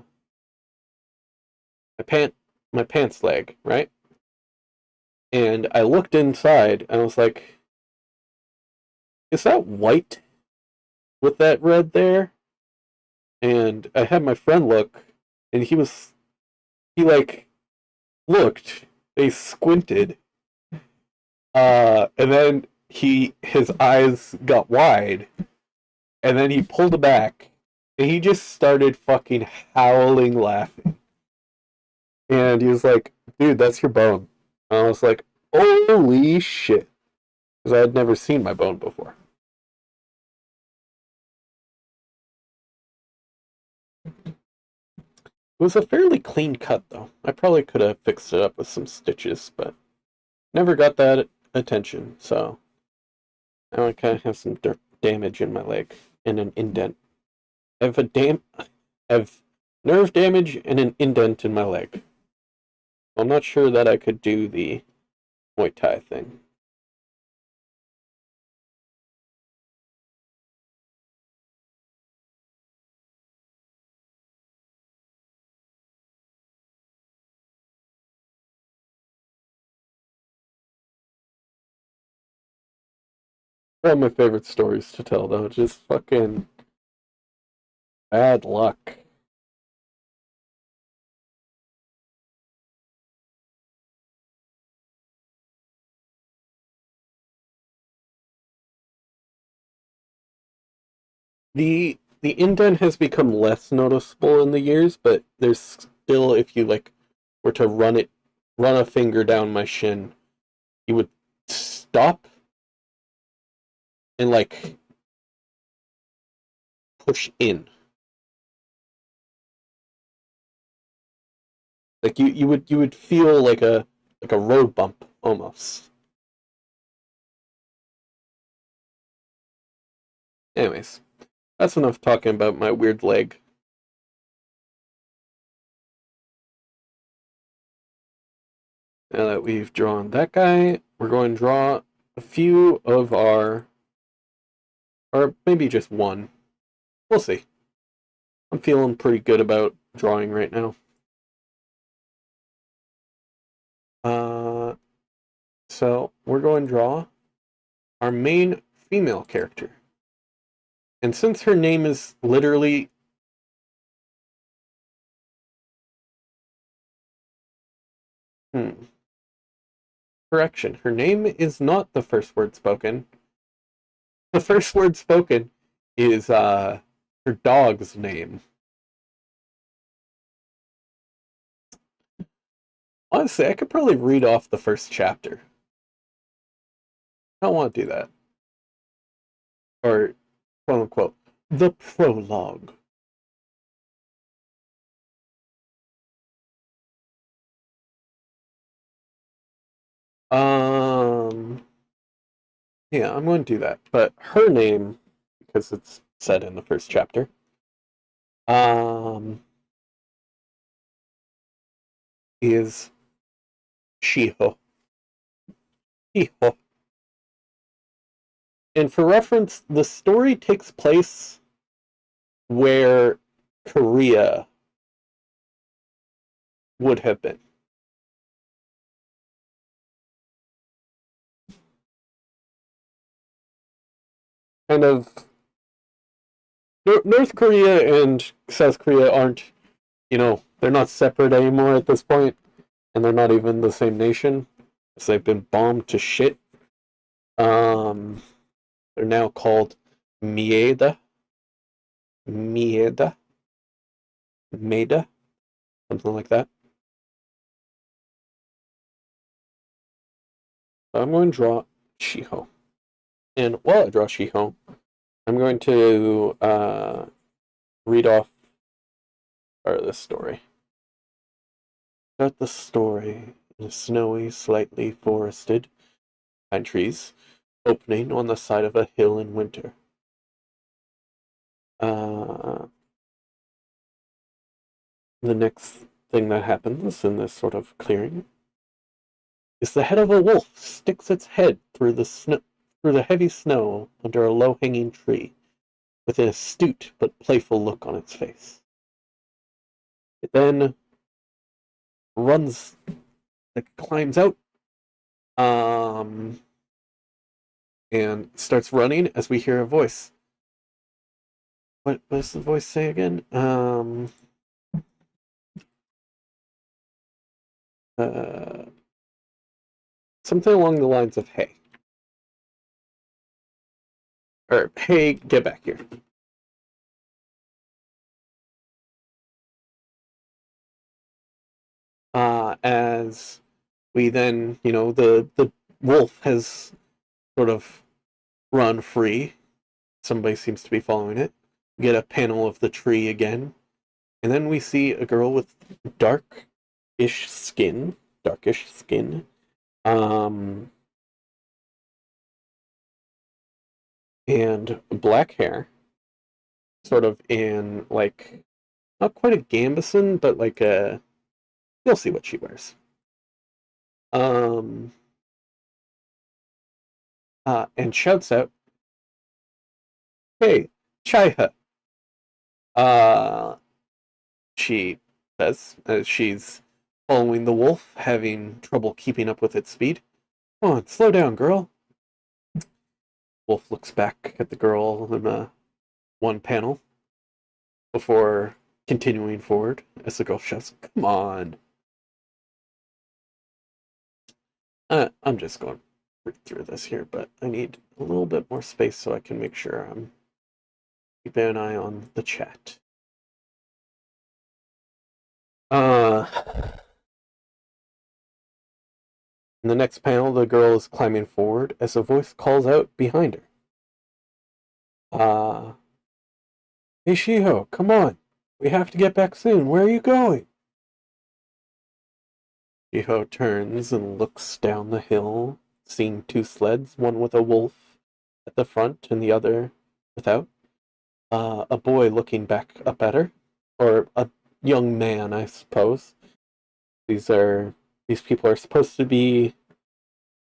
pant my pants leg, right? And I looked inside and I was like, "Is that white with that red there?" And I had my friend look, and he like looked, they squinted, and then his eyes got wide, and then he pulled it back, and he just started fucking howling laughing. And he was like, "Dude, that's your bone." And I was like, "Holy shit!" Because I had never seen my bone before. It was a fairly clean cut, though. I probably could have fixed it up with some stitches, but never got that attention. So now I kind of have some damage in my leg and an indent. I have I have nerve damage and an indent in my leg. I'm not sure that I could do the Muay Thai thing. One of my favorite stories to tell, though. Just fucking bad luck. The indent has become less noticeable in the years, but there's still, if you like were to run a finger down my shin, you would stop and like push in. Like you would feel like a road bump almost. Anyways, that's enough talking about my weird leg. Now that we've drawn that guy, we're going to draw a few of or maybe just one. We'll see. I'm feeling pretty good about drawing right now. Uh, so we're going to draw our main female character. And since her name is literally correction, her name is not the first word spoken. The first word spoken is her dog's name. Honestly, I could probably read off the first chapter. I don't want to do that. Or, quote unquote, the prologue. Um, yeah, I'm going to do that. But her name, because it's said in the first chapter, um, is Shiho. Shiho. And for reference, the story takes place where Korea would have been. Kind of, North Korea and South Korea aren't, they're not separate anymore at this point, and they're not even the same nation. So they've been bombed to shit. Um, they're now called Mieda, Mieda, Maeda, something like that. I'm going to draw Shiho. And while I draw Shiho, I'm going to read off part of this story. Start the story in a snowy, slightly forested pine trees, opening on the side of a hill in winter. The next thing that happens in this sort of clearing is the head of a wolf sticks its head through the heavy snow under a low-hanging tree, with an astute but playful look on its face. It then runs, climbs out, and starts running as we hear a voice. What does the voice say again? Something along the lines of "Hey," or "Hey, get back here." As we then, the wolf has sort of run free. Somebody seems to be following it. We get a panel of the tree again, and then we see a girl with darkish skin, um, and black hair, sort of in like not quite a gambeson, but like a. You'll see what she wears. Um, and shouts out, "Hey, Chaiha!" Uh, she says as she's following the wolf, having trouble keeping up with its speed. "Come on, slow down, girl." Wolf looks back at the girl in one panel before continuing forward as the girl shouts, "Come on." I'm just going through this here, but I need a little bit more space so I can make sure I'm keeping an eye on the chat. In the next panel, the girl is climbing forward as a voice calls out behind her. Hey Shiho, come on. We have to get back soon. Where are you going? Shiho turns and looks down the hill, seeing two sleds, one with a wolf at the front and the other without. A boy looking back up at her, or a young man, I suppose. These people are supposed to be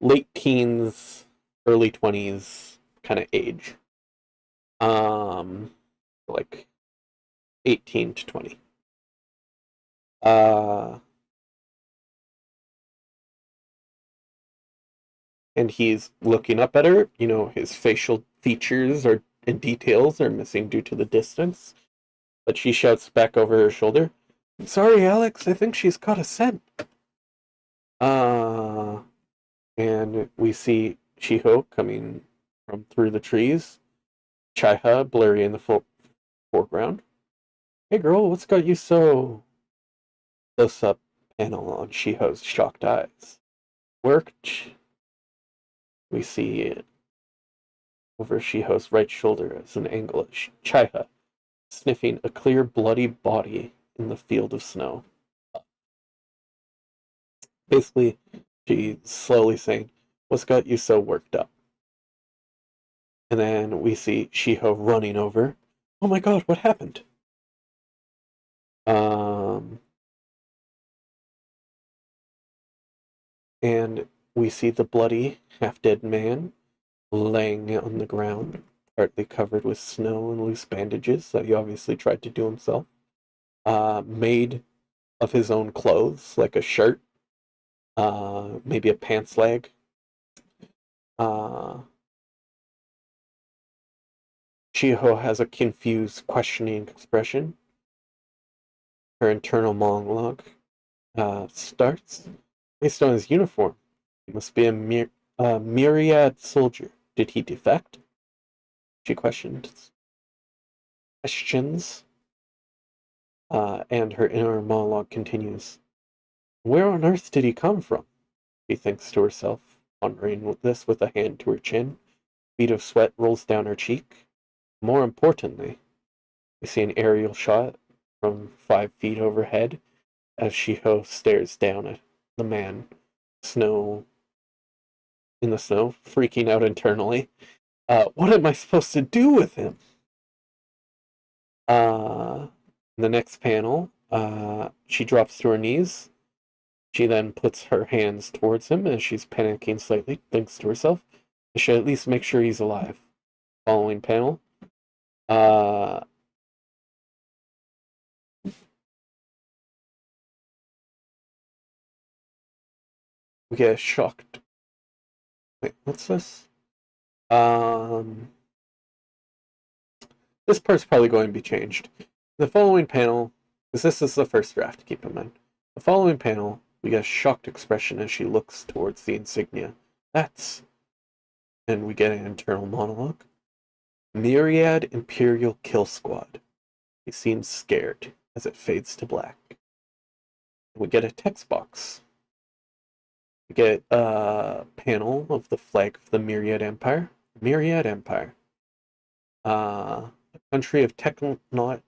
late teens, early 20s kind of age. Like 18 to 20. And he's looking up at her. His facial features and details are missing due to the distance. But she shouts back over her shoulder, "Sorry, Alex, I think she's caught a scent." And we see Shiho coming from through the trees. Chaiha, blurry in the foreground. Hey girl, what's got you so... Close up panel on Shiho's shocked eyes. Worked. We see over Shiho's right shoulder as an angle of Chaiha, sniffing a clear bloody body in the field of snow. Basically, she's slowly saying, what's got you so worked up? And then we see Shiho running over. Oh my god, what happened? And we see the bloody, half-dead man laying on the ground, partly covered with snow and loose bandages that he obviously tried to do himself. Made of his own clothes, like a shirt, maybe a pants leg. Shiho has a confused, questioning expression. Her internal monologue starts. Based on his uniform, he must be a myriad soldier. Did he defect? She questions. And her inner monologue continues. Where on earth did he come from? She thinks to herself, pondering this with a hand to her chin. A bead of sweat rolls down her cheek. More importantly, we see an aerial shot from 5 feet overhead as Shiho stares down at the man in the snow, freaking out internally. What am I supposed to do with him? In the next panel, she drops to her knees. She then puts her hands towards him as she's panicking slightly, thinks to herself, I should at least make sure he's alive. Following panel. We get shocked. Wait, what's this? This part's probably going to be changed. The following panel, because this is the first draft, keep in mind. The following panel, we get a shocked expression as she looks towards the insignia. And we get an internal monologue. Myriad Imperial Kill Squad. He seems scared as it fades to black. We get a text box. We get a panel of the flag of the Myriad Empire. Myriad Empire. A country of technological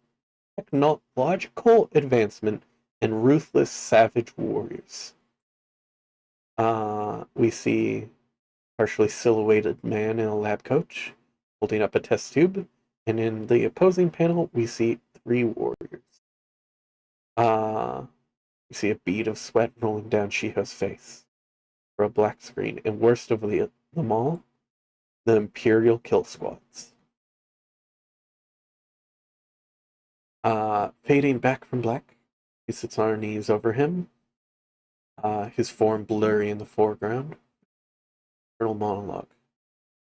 advancement and ruthless savage warriors. We see partially silhouetted man in a lab coat holding up a test tube, and in the opposing panel we see 3 warriors. We see a bead of sweat rolling down Shiho's face for a black screen, and worst of them all, the Imperial Kill Squads. Fading back from black, he sits on her knees over him, his form blurry in the foreground. Internal monologue.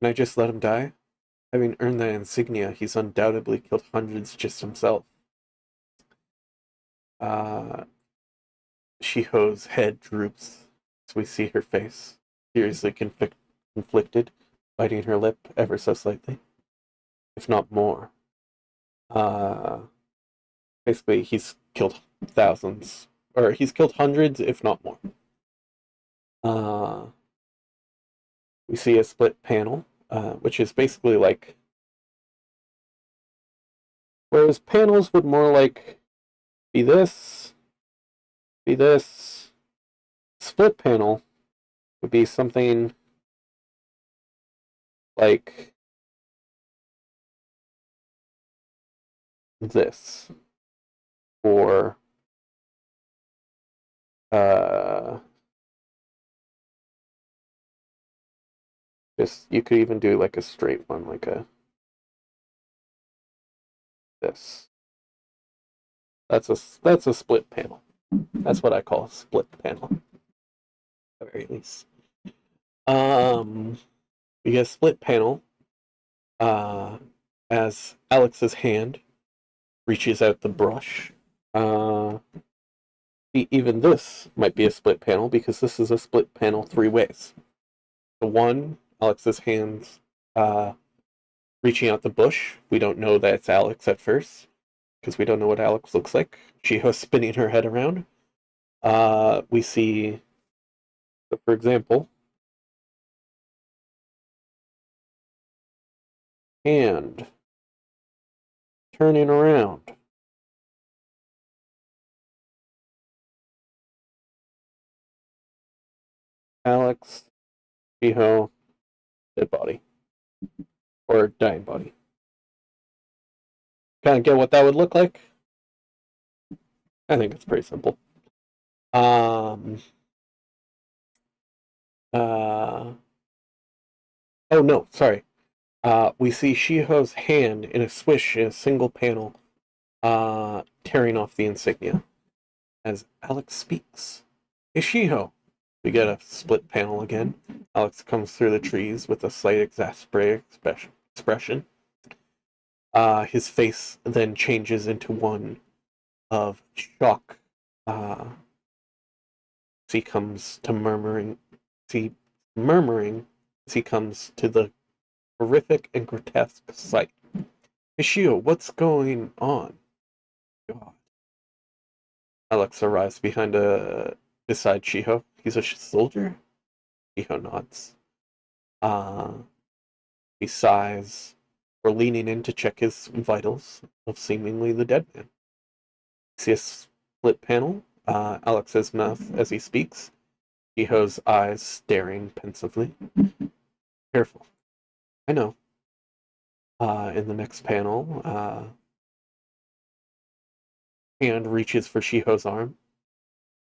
Can I just let him die? Having earned that insignia, he's undoubtedly killed hundreds just himself. Shiho's head droops as we see her face, seriously conflicted, biting her lip ever so slightly, if not more. Basically, he's killed thousands, or he's killed hundreds, if not more. We see a split panel, which is basically like, whereas panels would more like be this, split panel would be something like this, or just, you could even do like a straight one, like this. That's a split panel. That's what I call a split panel, at the very least. We get a split panel as Alex's hand reaches out the brush. Even this might be a split panel because this is a split panel 3 ways. The one, Alex's hands reaching out the bush. We don't know that it's Alex at first because we don't know what Alex looks like. Shiho's spinning her head around. We see, for example, hand turning around. Alex, Shiho, dead body. Or dying body. Kind of get what that would look like? I think it's pretty simple. Um, oh no, sorry. We see Shiho's hand in a swish in a single panel, tearing off the insignia. As Alex speaks. Hey Shiho! We get a split panel again. Alex comes through the trees with a slight exasperated expression. His face then changes into one of shock. He comes to murmuring as he comes to the horrific and grotesque sight. Ishio, what's going on? God. Alex arrives beside Shiho. He's a soldier? Shiho nods. He sighs. We're leaning in to check his vitals of seemingly the dead man. See a split panel? Alex's mouth as he speaks. Shiho's eyes staring pensively. Careful. I know. In the next panel, hand reaches for Shiho's arm.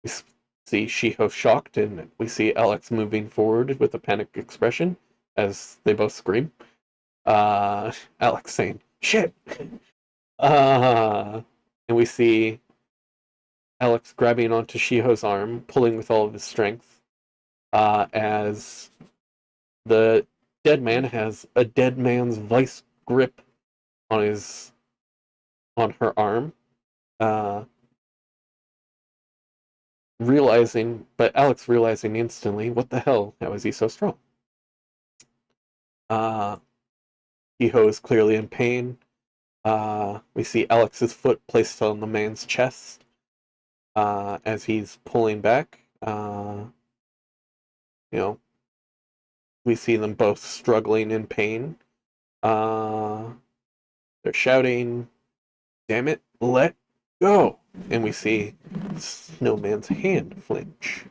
We see Shiho shocked, and we see Alex moving forward with a panicked expression as they both scream. Alex saying, "Shit!" And we see Alex grabbing onto Shiho's arm, pulling with all of his strength, as the dead man has a dead man's vice grip on her arm. Alex realizing instantly, what the hell? How is he so strong? Shiho is clearly in pain. We see Alex's foot placed on the man's chest as he's pulling back. We see them both struggling in pain. They're shouting, "Damn it, let go!" And we see Snowman's hand flinch.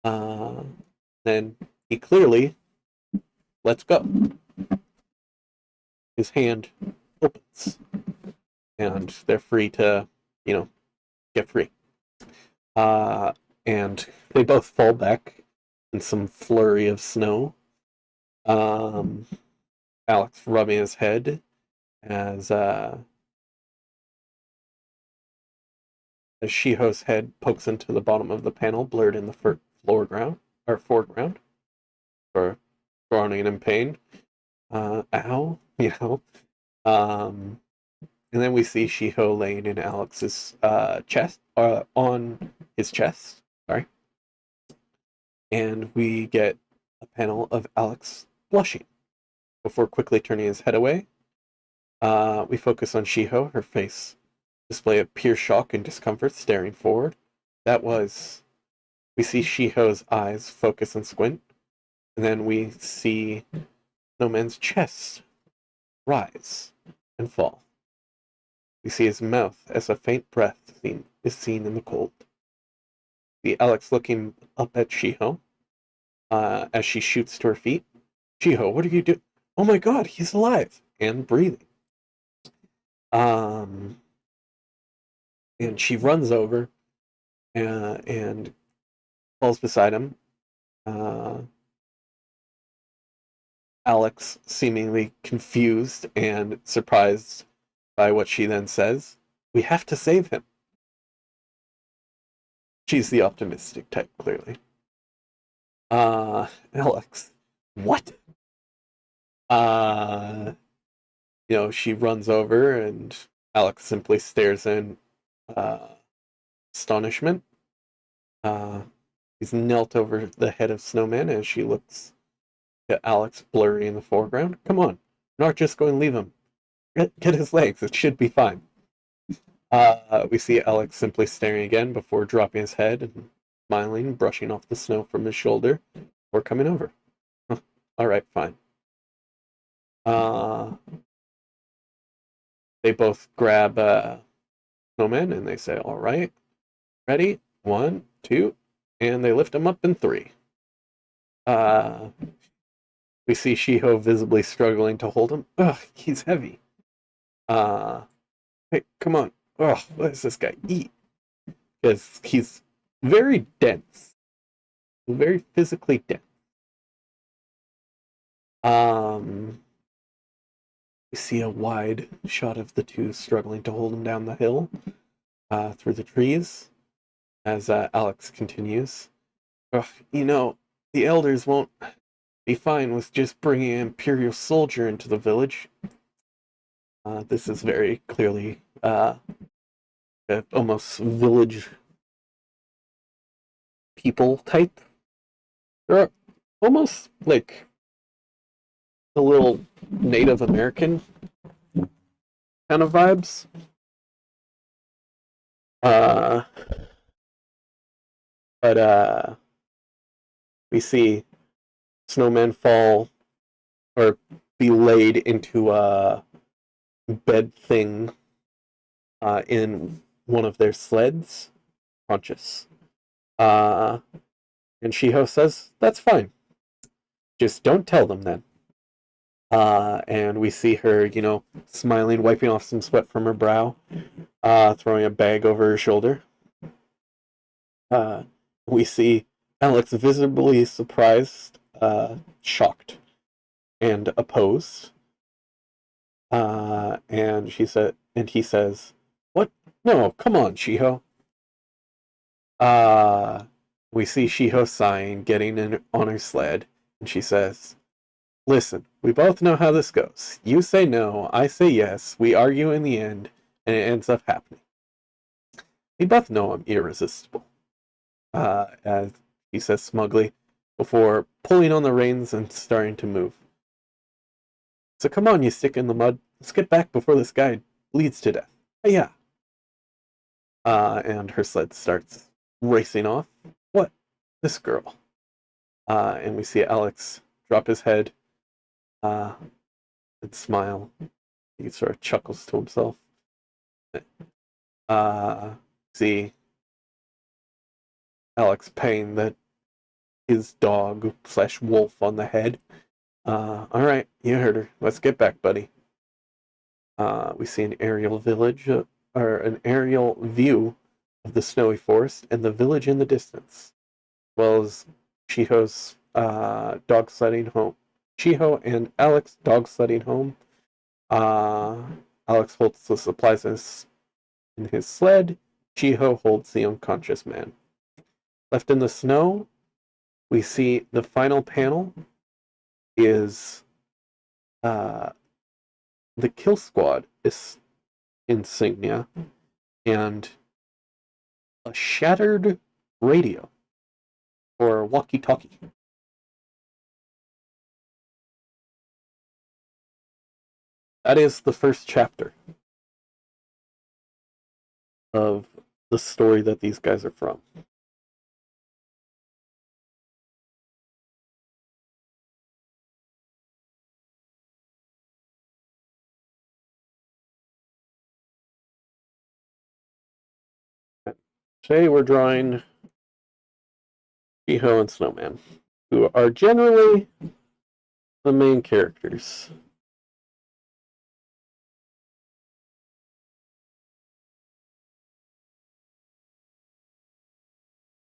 Then he clearly lets go. His hand opens, and they're free to, get free. And they both fall back in some flurry of snow. Alex rubbing his head as Shiho's head pokes into the bottom of the panel, blurred in the foreground, for groaning in pain. Ow, and then we see Shiho laying in Alex's chest, on his chest. Sorry, and we get a panel of Alex blushing before quickly turning his head away. We focus on Shiho, her face display of pure shock and discomfort, staring forward. We see Shiho's eyes focus and squint, and then we see Snowman's chest rise and fall. We see his mouth as a faint breath is seen in the cold. The Alex looking up at Shiho as she shoots to her feet. Shiho, what are you doing? Oh my god, he's alive and breathing. And she runs over and falls beside him. Alex, seemingly confused and surprised by what she then says, "We have to save him." She's the optimistic type, clearly. Alex, what? She runs over and Alex simply stares in astonishment. He's knelt over the head of Snowman as she looks Get Alex blurry in the foreground. Come on, we're not just going to leave him. Get his legs. It should be fine. We see Alex simply staring again before dropping his head and smiling, brushing off the snow from his shoulder. We're coming over. All right, fine. They both grab Snowman and they say, all right, ready? 1, 2, and they lift him up in 3. We see Shiho visibly struggling to hold him. Ugh, he's heavy. Hey, come on. Ugh, what does this guy eat? Because he's very dense. Very physically dense. We see a wide shot of the two struggling to hold him down the hill through the trees as Alex continues. Ugh, the elders won't be fine with just bringing an Imperial soldier into the village. This is very clearly almost village people type. They're almost like a little Native American kind of vibes. But we see Snowman fall or be laid into a bed thing in one of their sleds, conscious. And Shiho says, that's fine. Just don't tell them then. And we see her, smiling, wiping off some sweat from her brow, throwing a bag over her shoulder. We see Alex visibly surprised, shocked, and opposed. And he says, "What? No, come on, Shiho." We see Shiho sighing, getting on her sled, and she says, "Listen, we both know how this goes. You say no, I say yes, we argue in the end, and it ends up happening. We both know I'm irresistible," as he says smugly, before pulling on the reins and starting to move. "So come on, you stick in the mud. Let's get back before this guy bleeds to death. Oh, yeah." And her sled starts racing off. What? This girl. And we see Alex drop his head and smile. He sort of chuckles to himself. See Alex paying his dog / wolf on the head. All right, you heard her. Let's get back, buddy. We see an aerial village, or an aerial view of the snowy forest and the village in the distance, as well as Shiho's dog sledding home. Shiho and Alex dog sledding home. Alex holds the supplies in his sled. Shiho holds the unconscious man. Left in the snow, we see the final panel is the Kill Squad is insignia and a shattered radio or walkie-talkie. That is the first chapter of the story that these guys are from. Today we're drawing Shiho and Snowman, who are generally the main characters.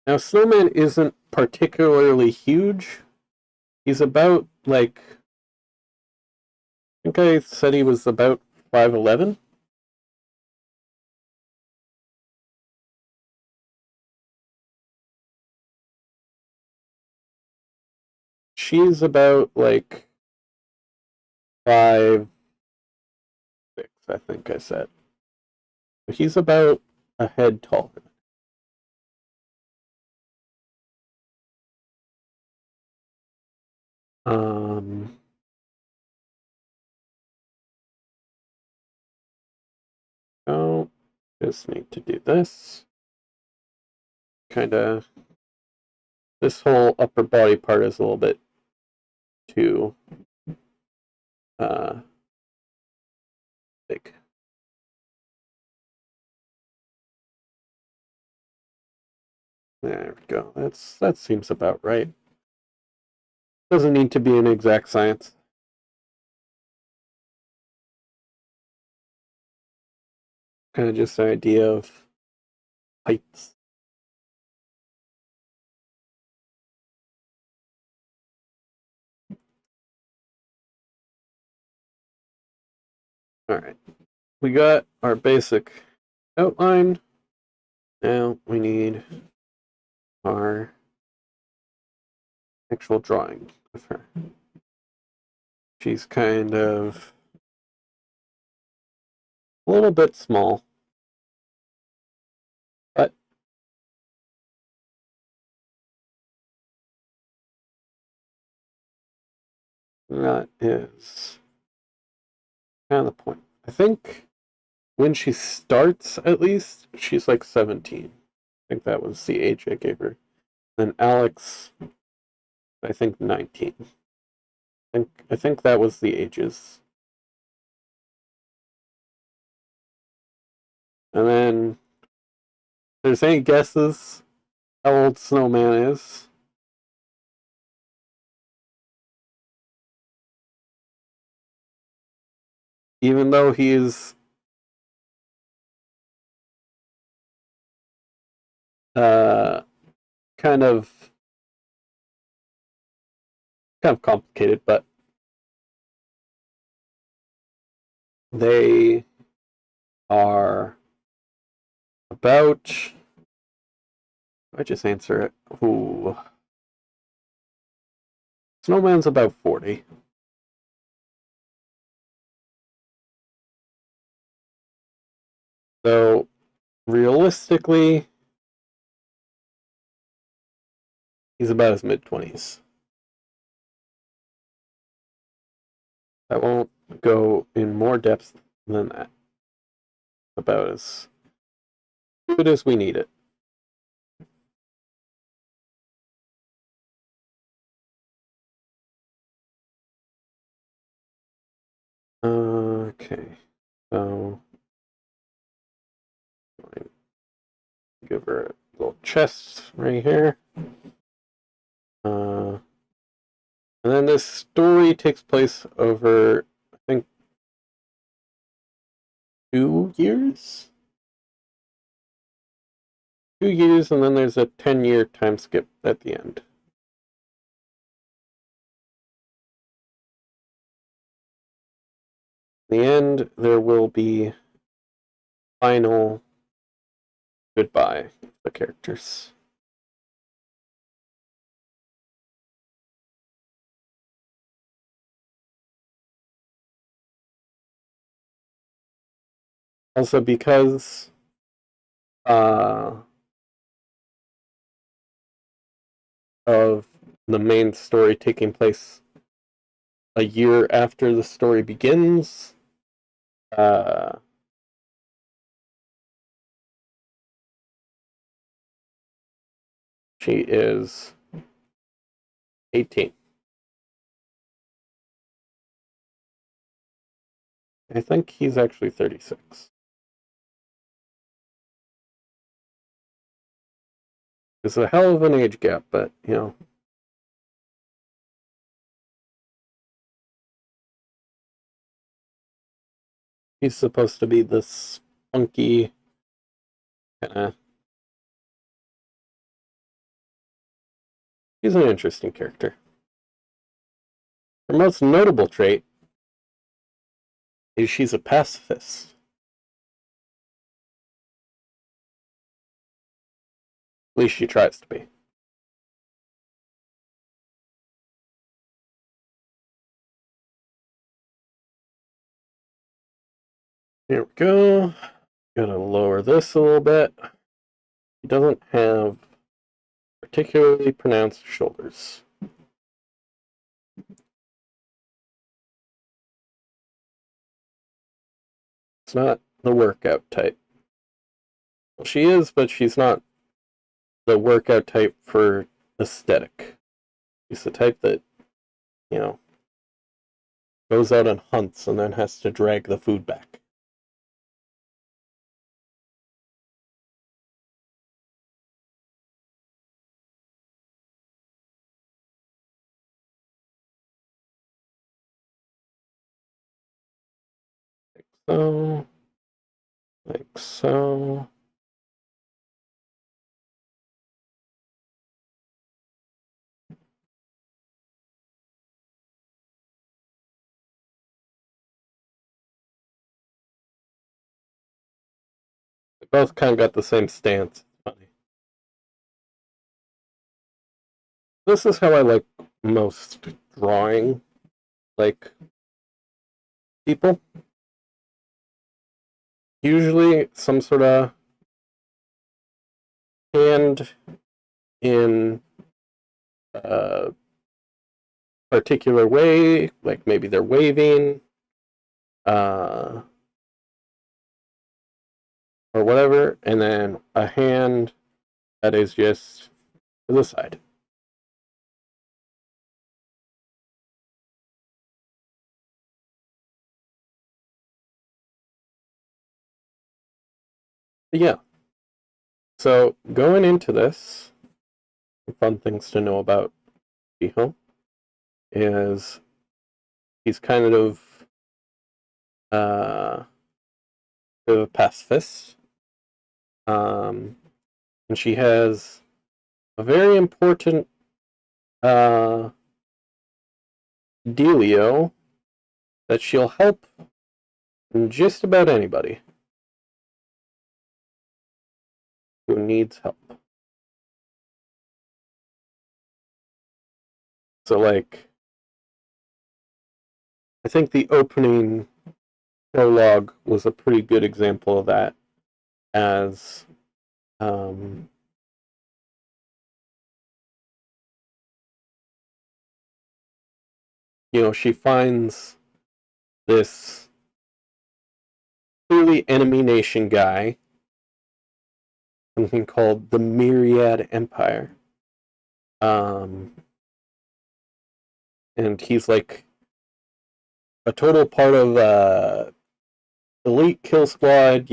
Now, Snowman isn't particularly huge. He's about, I think I said he was about 5'11". She's about 5'6", I think I said. But he's about a head taller. Oh, just need to do this. Kind of, this whole upper body part is a little bit too big. There we go. That seems about right. Doesn't need to be an exact science. Kind of just an idea of heights. All right, we got our basic outline. Now we need our actual drawing of her. She's kind of a little bit small, but that is kind of the point. I think when she starts, at least, she's like 17. I think that was the age I gave her. Then Alex, I think 19. I think that was the ages. And then, if there's any guesses how old Snowman is? Even though he's kind of complicated, but they are about. I just answer it. Ooh. Snowman's about 40. So realistically, he's about his mid-20s. I won't go in more depth than that. About as good as we need it. Okay, so give her a little chest right here. And then this story takes place over, I think, 2 years? 2 years, and then there's a 10-year time skip at the end. In the end, there will be final goodbye of the characters. Also, because of the main story taking place a year after the story begins, she is 18. I think he's actually 36. It's a hell of an age gap, but, you know. He's supposed to be this funky, kind of. He's an interesting character. Her most notable trait is she's a pacifist. At least she tries to be. Here we go. Gotta lower this a little bit. He doesn't have particularly pronounced shoulders. It's not the workout type. Well, she is, but she's not the workout type for aesthetic. She's the type that, you know, goes out and hunts and then has to drag the food back. So, like so. They both kind of got the same stance. Funny. This is how I like most drawing, like people. Usually some sort of hand in a particular way, like maybe they're waving, uh, or whatever, and then a hand that is just to the side. But yeah, so going into this, fun things to know about Shiho is he's kind of uh, a pacifist, and she has a very important uh, dealio that she'll help just about anybody who needs help. So, like, I think the opening prologue was a pretty good example of that, as um, she finds this clearly enemy nation guy, something called the Myriad Empire. Um, and he's like a total part of elite kill squad.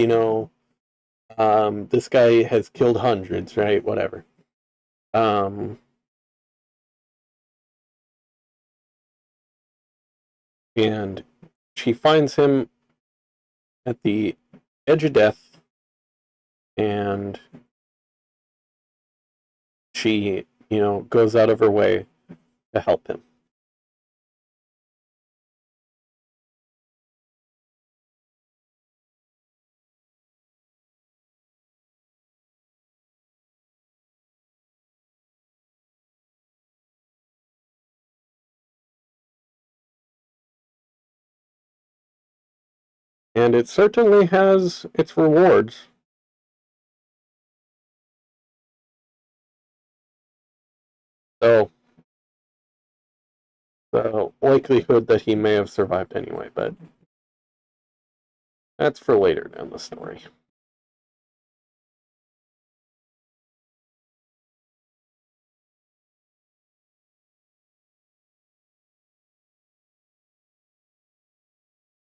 This guy has killed hundreds, right? Whatever. Um, and she finds him at the edge of death, and she, goes out of her way to help him. And it certainly has its rewards. So, the likelihood that he may have survived anyway, but that's for later down the story.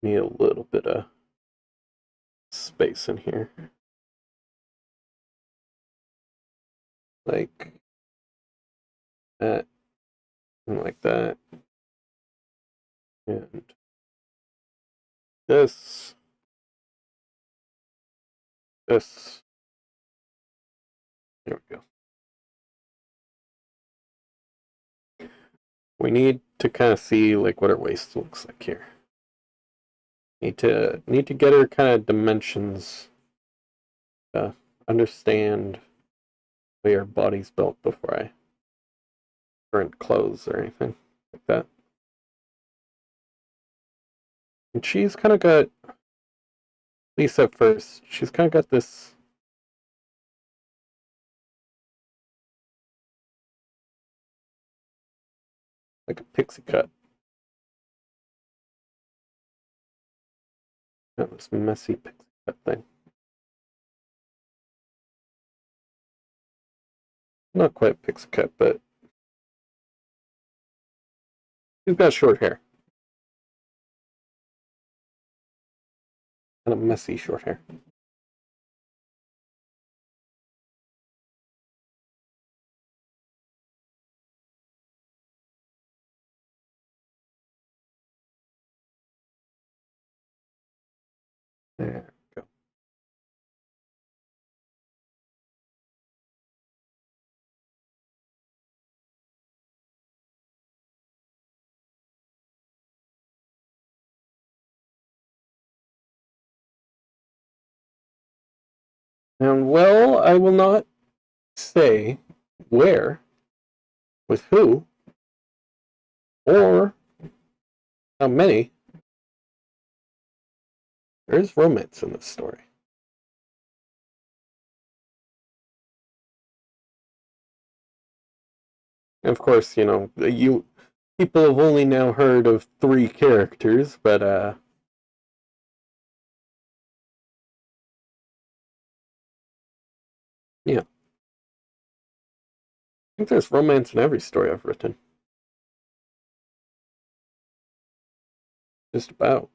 Need a little bit of space in here. Like that, and like that. And this, this. There we go. We need to kind of see like what her waist looks like here. Need to get her kind of dimensions to understand the way her body's built before I print clothes or anything like that. And she's kind of got, at least at first, she's kind of got this like a pixie cut. That was messy pixie cut thing. Not quite pixie cut, but he's got short hair. Kind of messy short hair. There we go. And well, I will not say where, with who, or how many. There's romance in this story. And of course, you know, you people have only now heard of 3 characters, but yeah. I think there's romance in every story I've written. Just about.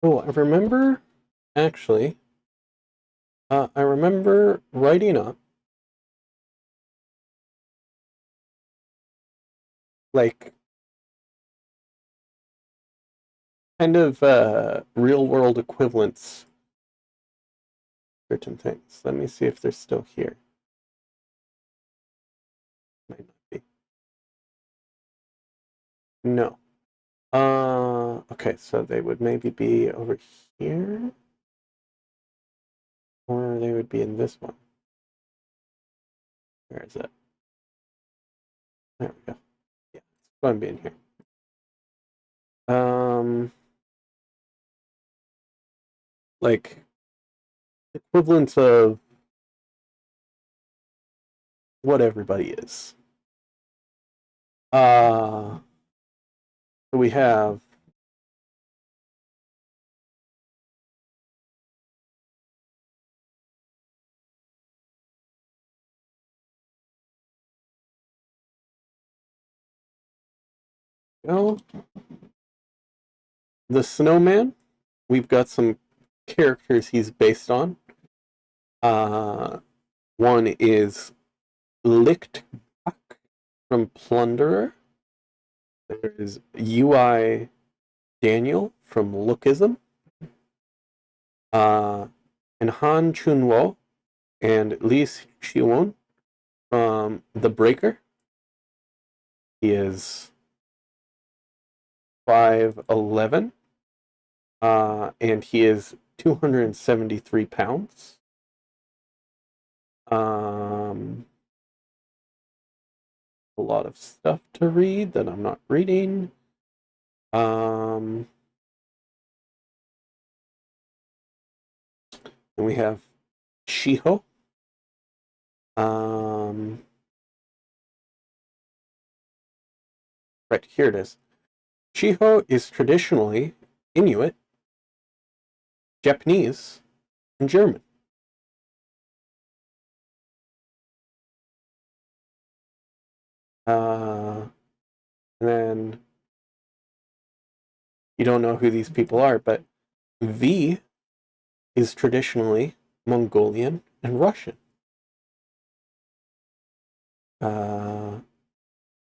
Oh, I remember actually. I remember writing up like kind of real world equivalents certain things. Let me see if they're still here. Might not be. No. Okay, so they would maybe be over here, or they would be in this one. Where is it? There we go. Yeah, it's going to be in here. Like equivalents of what everybody is. So we have oh, the snowman. We've got some characters he's based on. One is Licked from Plunderer. There is UI Daniel from Lookism. And Han Chunwo and Lee Xiwon from The Breaker. He is 5'11", and he is 273 pounds. A lot of stuff to read that I'm not reading. And we have Shiho. Right, here it is. Shiho is traditionally Inuit, Japanese, and German. And then you don't know who these people are, but V is traditionally Mongolian and Russian.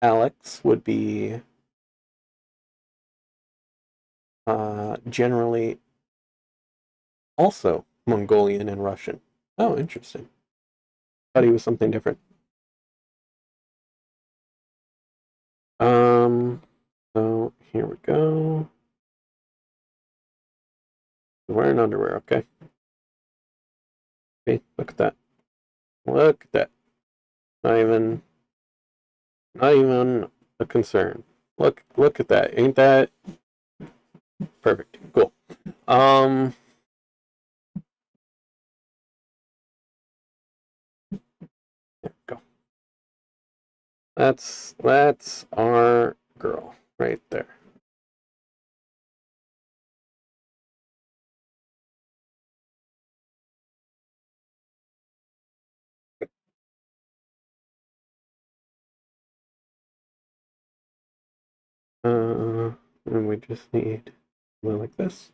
Alex would be generally also Mongolian and Russian. Oh, interesting. Thought he was something different. So here we go. Wearing underwear, okay. Okay, look at that. Look at that. Not even a concern. Look at that. Ain't that perfect? Cool. There we go. That's our girl right there. And we just need something like this.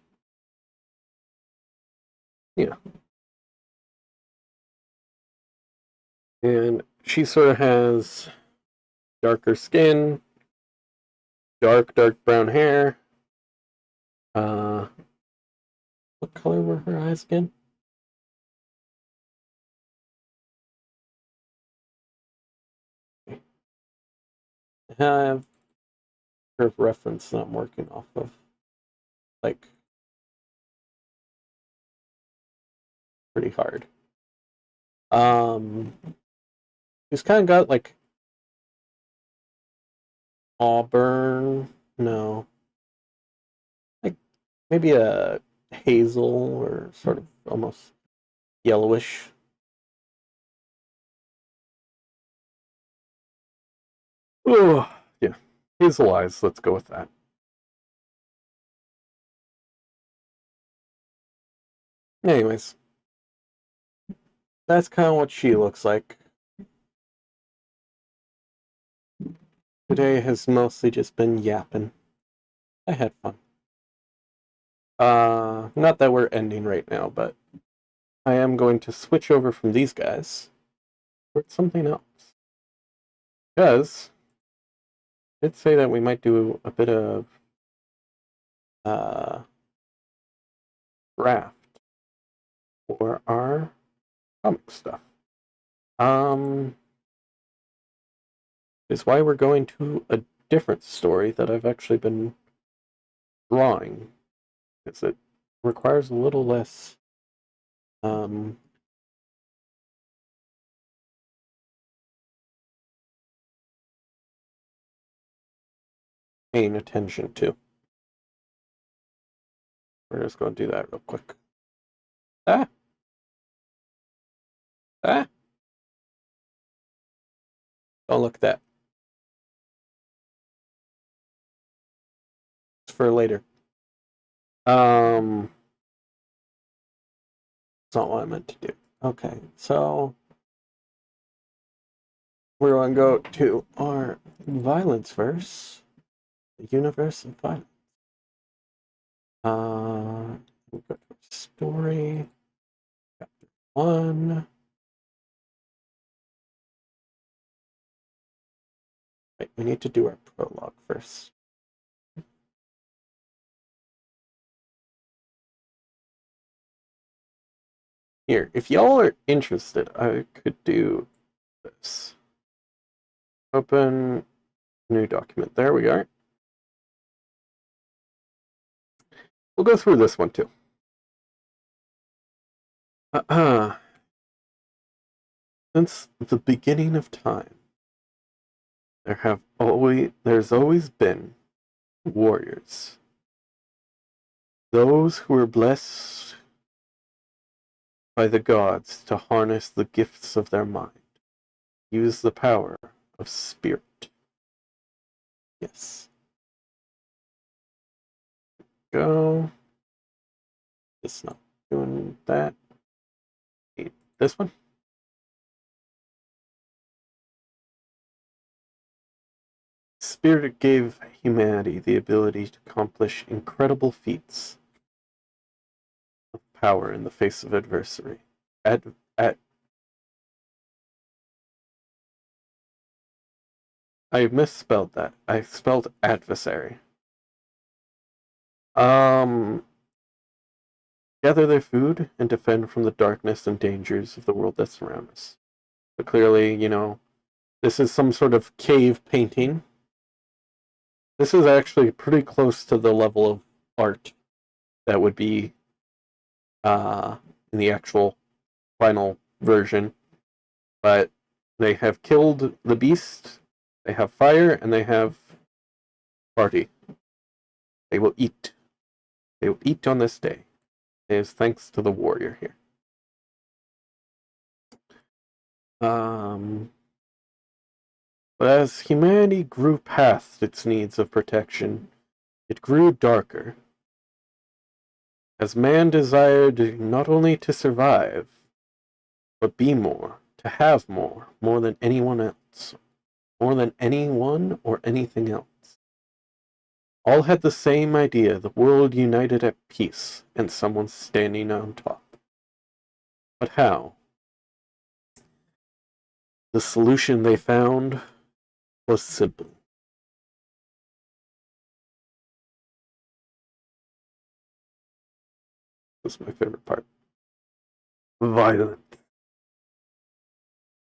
Yeah. And she sort of has darker skin, dark brown hair. What color were her eyes again? I have her reference that I'm working off of. Like, pretty hard. He's kind of got like auburn, no, like maybe a hazel or sort of almost yellowish. Oh, yeah, hazel eyes. Let's go with that. Anyways, that's kind of what she looks like. Today has mostly just been yapping. I had fun. Not that we're ending right now, but I am going to switch over from these guys towards something else. Because I'd say that we might do a bit of draft for our comic stuff. Is why we're going to a different story that I've actually been drawing, because it requires a little less paying attention to. We're just going to do that real quick. Ah! Don't look at that. It's for later. That's not what I meant to do. Okay, so we're going to go to our violence verse, the universe of violence. We'll go to story, chapter 1. Wait, we need to do our prologue first. Here, if y'all are interested, I could do this. Open new document. There we are. We'll go through this one too. Since the beginning of time, there's always been warriors. Those who were blessed by the gods to harness the gifts of their mind. Use the power of spirit. Yes. Go. It's not doing that. This one. Spirit gave humanity the ability to accomplish incredible feats of power in the face of adversity. I misspelled that. I spelled adversary. Gather their food and defend from the darkness and dangers of the world that surrounds us. But clearly, this is some sort of cave painting. This is actually pretty close to the level of art that would be in the actual final version. But they have killed the beast, they have fire, and they have party. They will eat. They will eat on this day. It is thanks to the warrior here. But as humanity grew past its needs of protection, it grew darker. As man desired not only to survive, but be more, to have more than anyone else, more than anyone or anything else. All had the same idea, the world united at peace, and someone standing on top. But how? The solution they found was simple. That's my favorite part. Violence.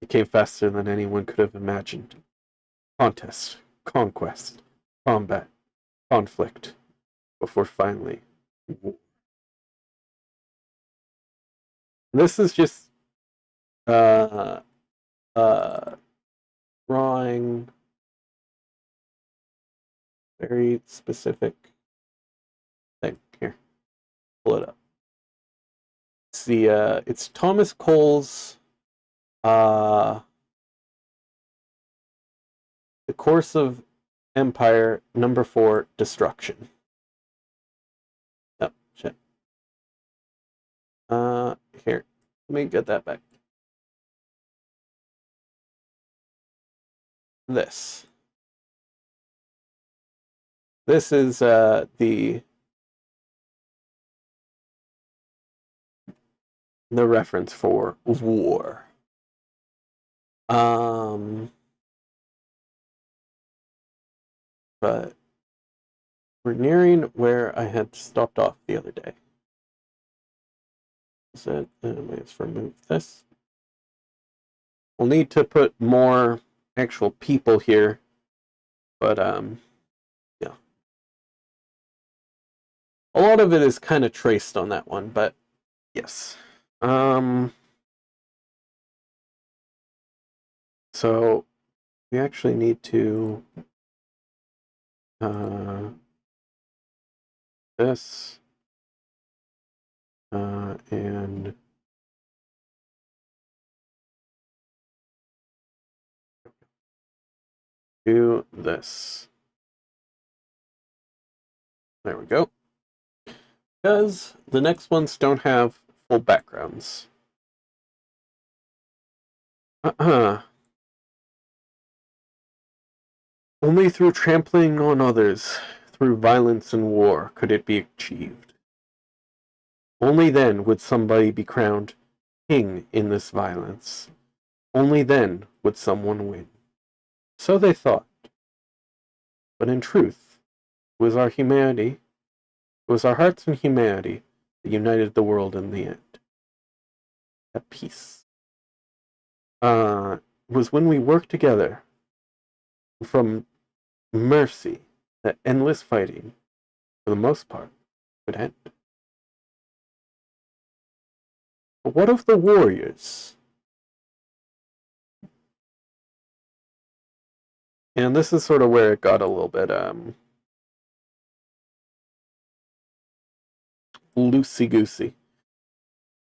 It came faster than anyone could have imagined. Contest, conquest, combat, conflict, before finally war. This is just uh drawing very specific thing here. Pull it up. It's Thomas Cole's The Course of Empire #4 Destruction. Oh shit. Here. Let me get that back. This is the reference for war. But we're nearing where I had stopped off the other day. So let's remove this. We'll need to put more actual people here, but yeah. A lot of it is kind of traced on that one, but yes. So we actually need to this and do this. There we go. Because the next ones don't have full backgrounds. Only through trampling on others, through violence and war, could it be achieved. Only then would somebody be crowned king in this violence. Only then would someone win. So they thought. But in truth, it was our humanity, it was our hearts and humanity that united the world in the end. At peace. It was when we worked together from mercy that endless fighting, for the most part, would end. But what of the warriors? And this is sort of where it got a little bit loosey-goosey.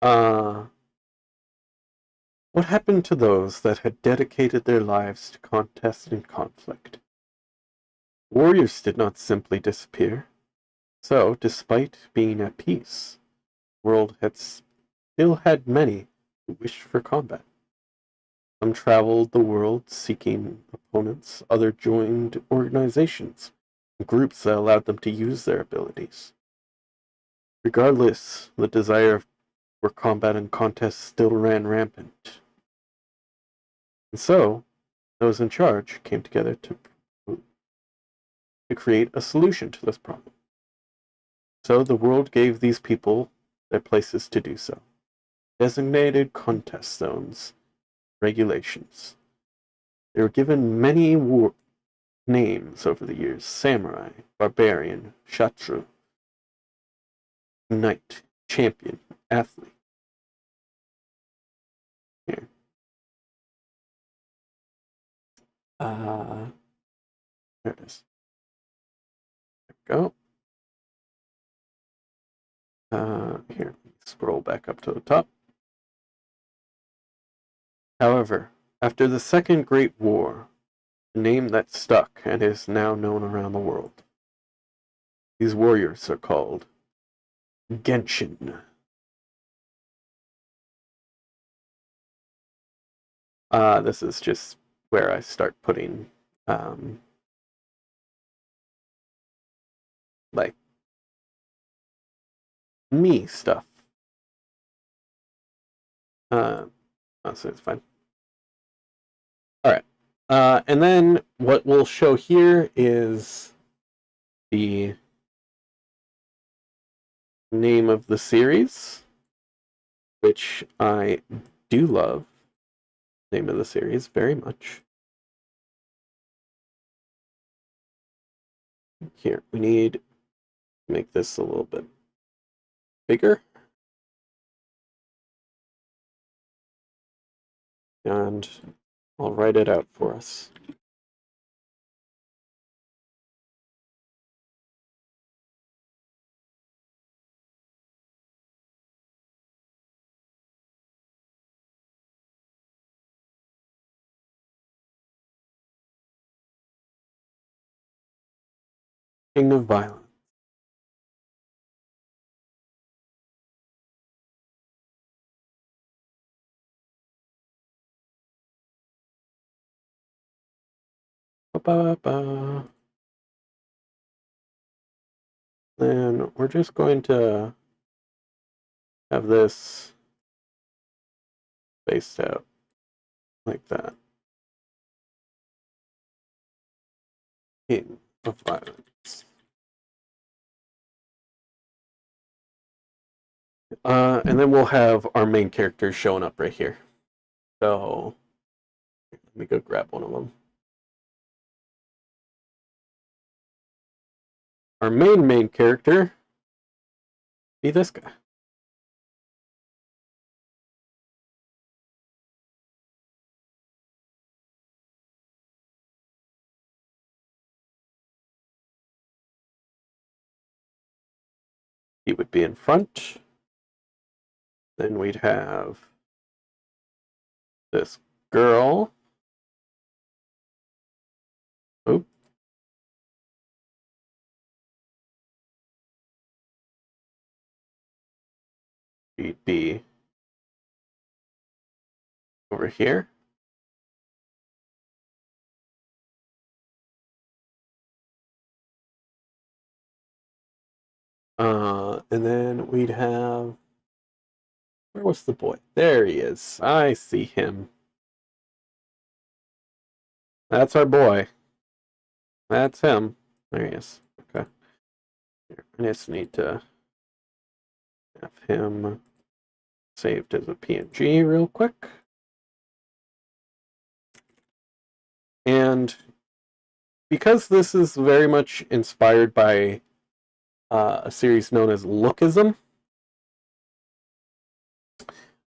What happened to those that had dedicated their lives to contest and conflict? Warriors did not simply disappear. So, despite being at peace, the world still had many who wished for combat. Some traveled the world seeking opponents, others joined organizations and groups that allowed them to use their abilities. Regardless, the desire for combat and contest still ran rampant. And so, those in charge came together to create a solution to this problem. So the world gave these people their places to do so. Designated contest zones, regulations. They were given many names over the years: samurai, barbarian, shatru, knight, champion, athlete. Here. There it is. There we go. Here, scroll back up to the top. However, after the Second Great War, a name that stuck and is now known around the world. These warriors are called Genshin. This is just where I start putting like me stuff. So it's fine. All right. And then what we'll show here is the name of the series, which I do love. Name of the series very much. Here, we need to make this a little bit bigger. And I'll write it out for us. King of Violence. Ba-ba-ba. Then we're just going to have this spaced out like that. King of Violence. And then we'll have our main characters showing up right here. So let me go grab one of them. Our main character be this guy. He would be in front. Then we'd have this girl. Oop. She'd be over here. And then we'd have, where was the boy? There he is. I see him. That's our boy. That's him. There he is. Okay. I just need to have him saved as a PNG real quick. And because this is very much inspired by a series known as Lookism,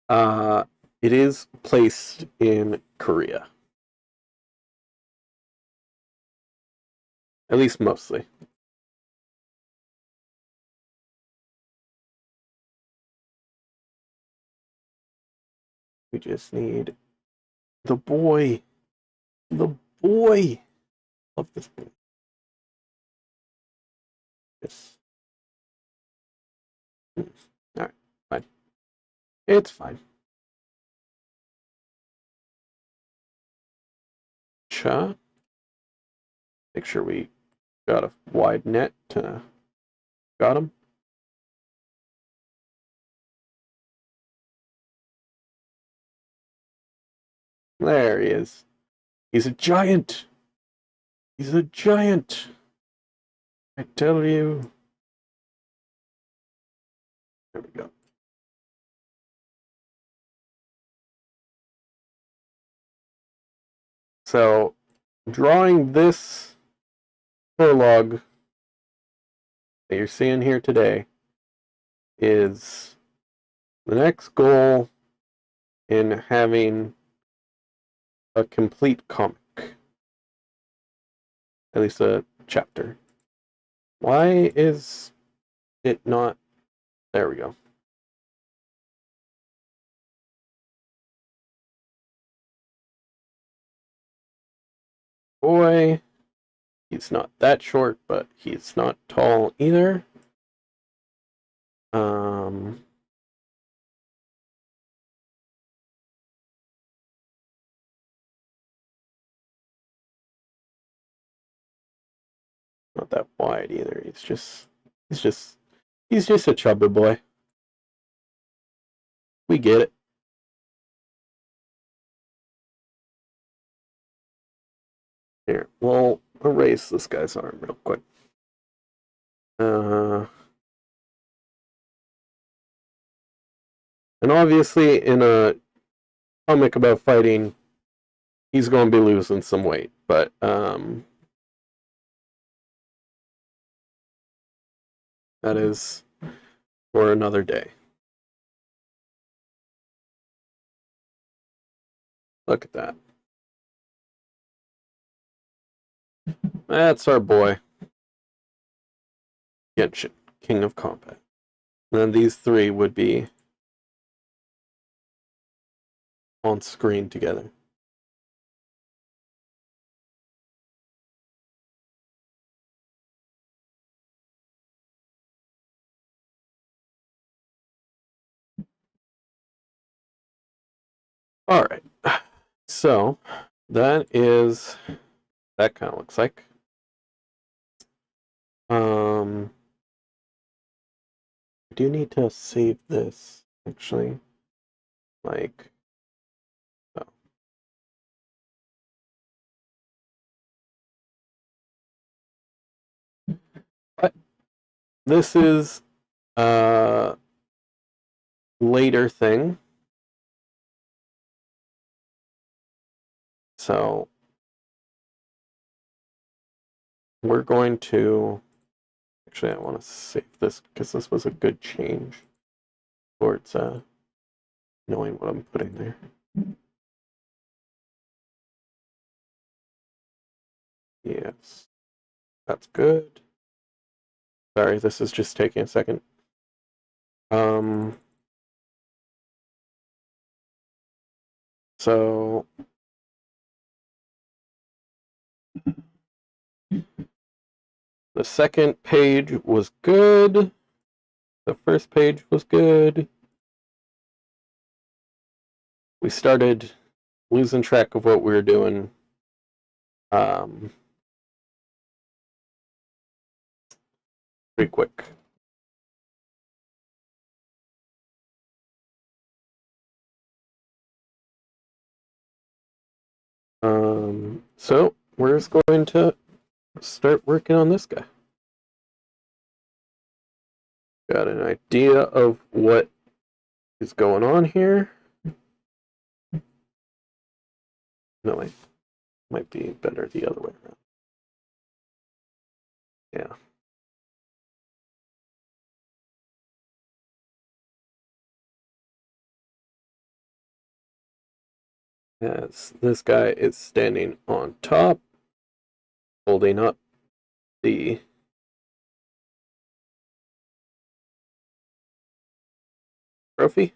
it is placed in Korea. At least mostly. We just need the boy. The boy. Love this boy. Yes. Alright, fine. It's fine. Cha. Make sure we got a wide net. Got him. There he is. He's a giant. He's a giant. I tell you. There we go. So, drawing this prologue that you're seeing here today is the next goal in having a complete comic. at least a chapter. Why is it not? There we go. Boy, he's not that short, but he's not tall either. Not that wide either. He's just a chubber boy. We get it. Here, we'll erase this guy's arm real quick. And obviously, in a comic about fighting, he's going to be losing some weight, but that is for another day. Look at that. That's our boy. Genshin, King of Combat. And then these three would be on screen together. All right. So that kind of looks like. I do need to save this actually. Like, oh. But this is a later thing. So we're going to, actually I want to save this because this was a good change towards knowing what I'm putting there. Yes, that's good. Sorry, this is just taking a second. So the second page was good. The first page was good. We started losing track of what we were doing. Pretty quick. So we're just going to start working on this guy. Got an idea of what is going on here. No, it might be better the other way around. Yeah. As this guy is standing on top, holding up the trophy.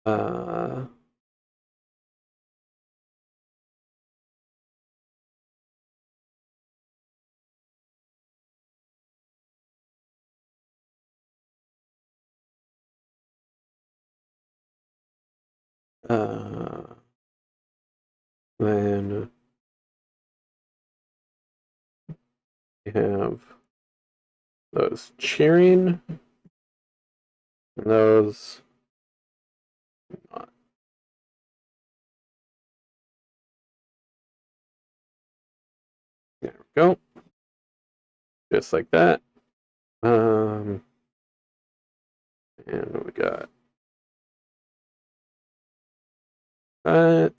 Uh, then we have those cheering, and those not. There we go. Just like that. And we got that.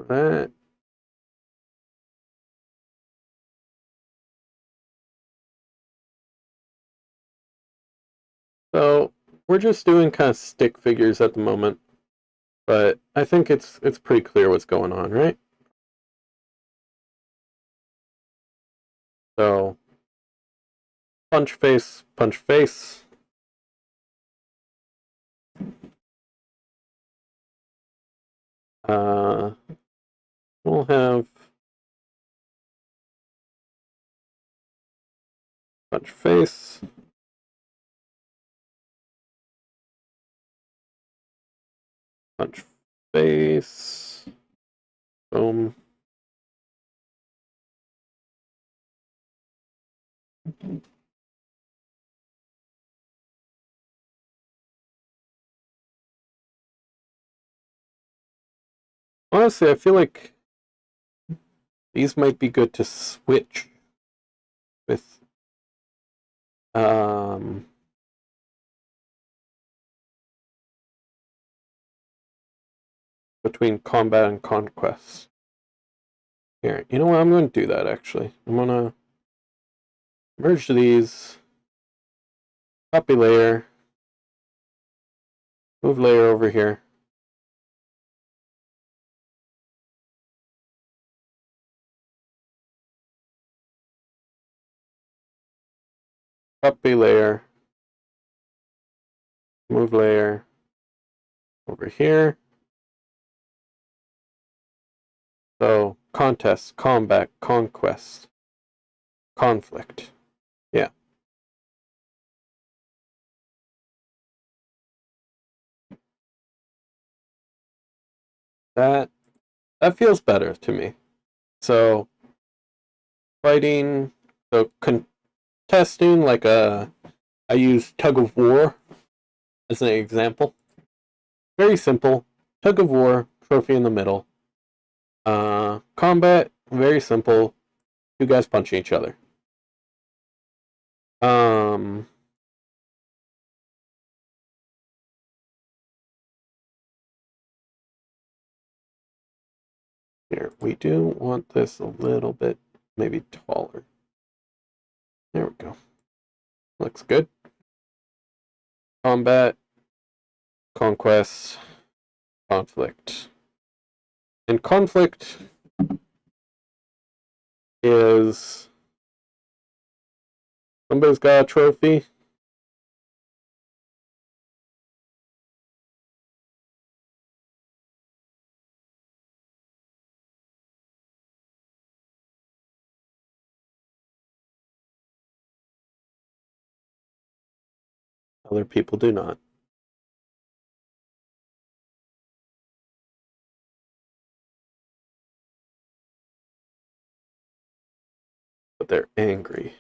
That. So we're just doing kind of stick figures at the moment, but I think it's pretty clear what's going on, right? So punch face, punch face. We'll have punch face. Punch face. Boom. Honestly, I feel like these might be good to switch with between combat and conquest. Here, you know what? I'm going to do that actually. I'm going to merge these, copy layer, move layer over here. Copy layer, move layer over here. So contest, combat, conquest, conflict. Yeah. That feels better to me. So fighting, so contesting, like I use tug of war as an example. Very simple. Tug of war, trophy in the middle. Combat, very simple. Two guys punching each other. Here, we do want this a little bit, maybe taller. There we go. Looks good. Combat, conquest, conflict. And conflict is somebody's got a trophy. Other people do not. But they're angry.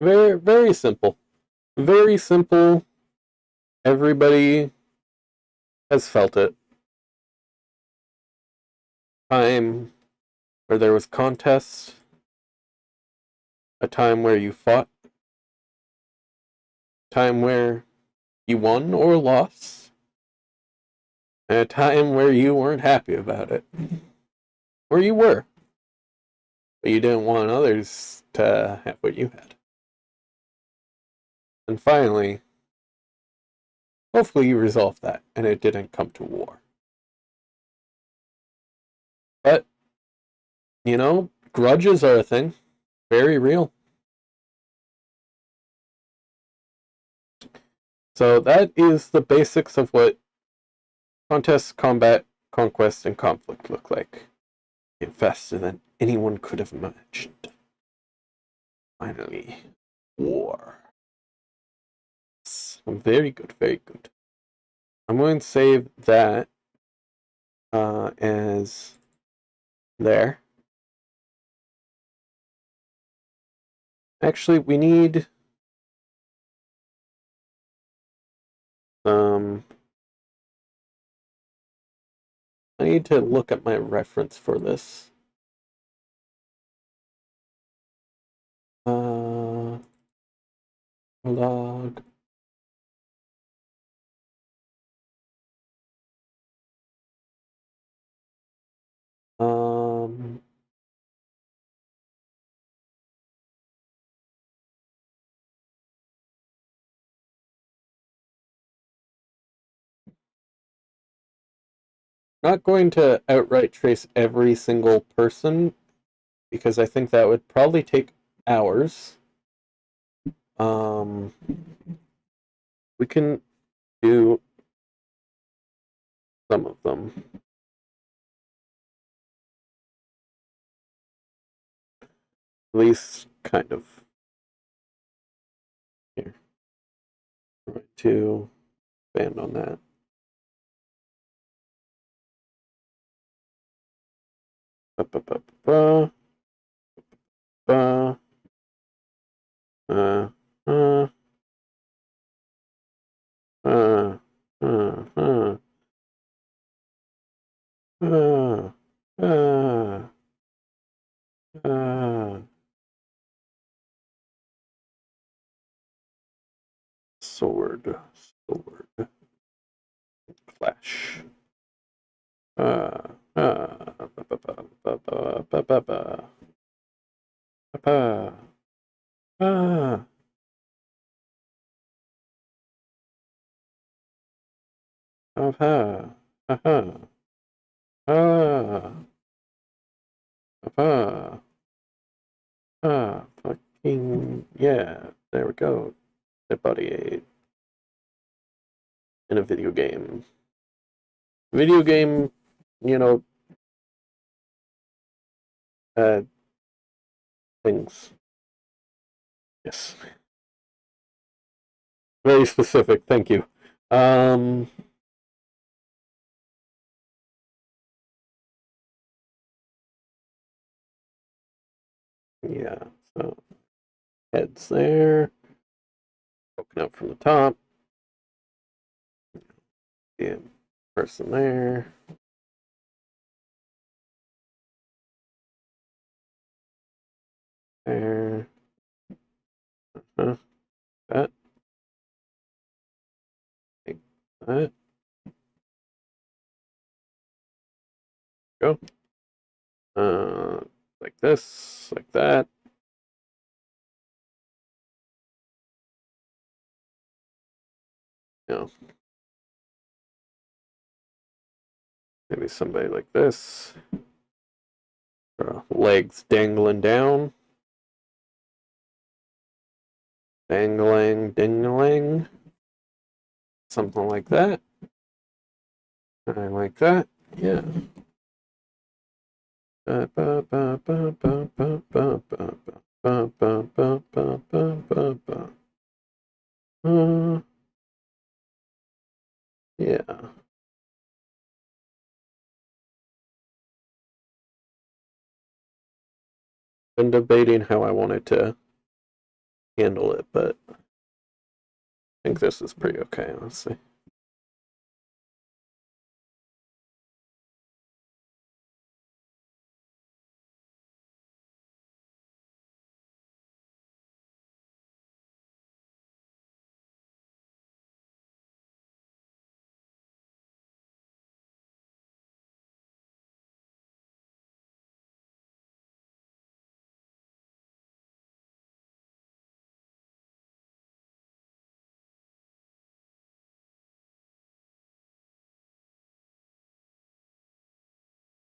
Very, very simple. Very simple. Everybody has felt it. Time where there was contest. A time where you fought. A time where you won or lost. And a time where you weren't happy about it. Or you were. But you didn't want others to have what you had. And finally, hopefully you resolved that and it didn't come to war. But, you know, grudges are a thing. Very real. So that is the basics of what contest, combat, conquest, and conflict look like. Get faster than anyone could have imagined. Finally, war. Very good, very good. I'm going to save that as there. Actually, we need I need to look at my reference for this. Log. Not going to outright trace every single person because I think that would probably take hours. We can do some of them. At least kind of. Here. Try to expand on that. Ba, ba, ba, ba, ba. Uh, uh, uh, uh, uh, uh, uh, uh. Sword, clash. Ba, ba, ba, ba, ba, ba, ba, ba, ba. Ba, ba. Aha, aha, ah, aha, fucking yeah. There we go. The body aid in a video game. Video game, you know, uh, things. Yes. Very specific. Thank you. Yeah. So heads there. Poking up from the top. Yeah. Person there. There. That. Like that. Go. Like this. Like that. You know. Maybe somebody like this. Legs dangling down. Dangling, dingling. Something like that. I like that. Yeah. Yeah. Been debating how I wanted to handle it, but I think this is pretty okay, honestly.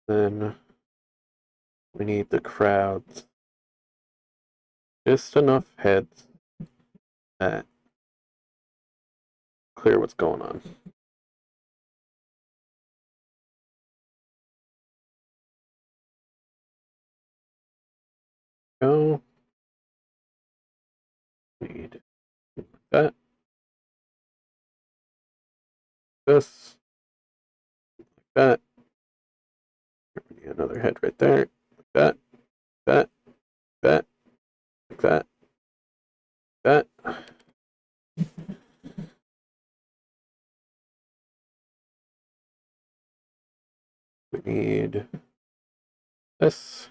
Then we need the crowds. Just enough heads that clear what's going on. Go. Need that. This. That. We need another head right there. That. That. That. Like that. That. We need this,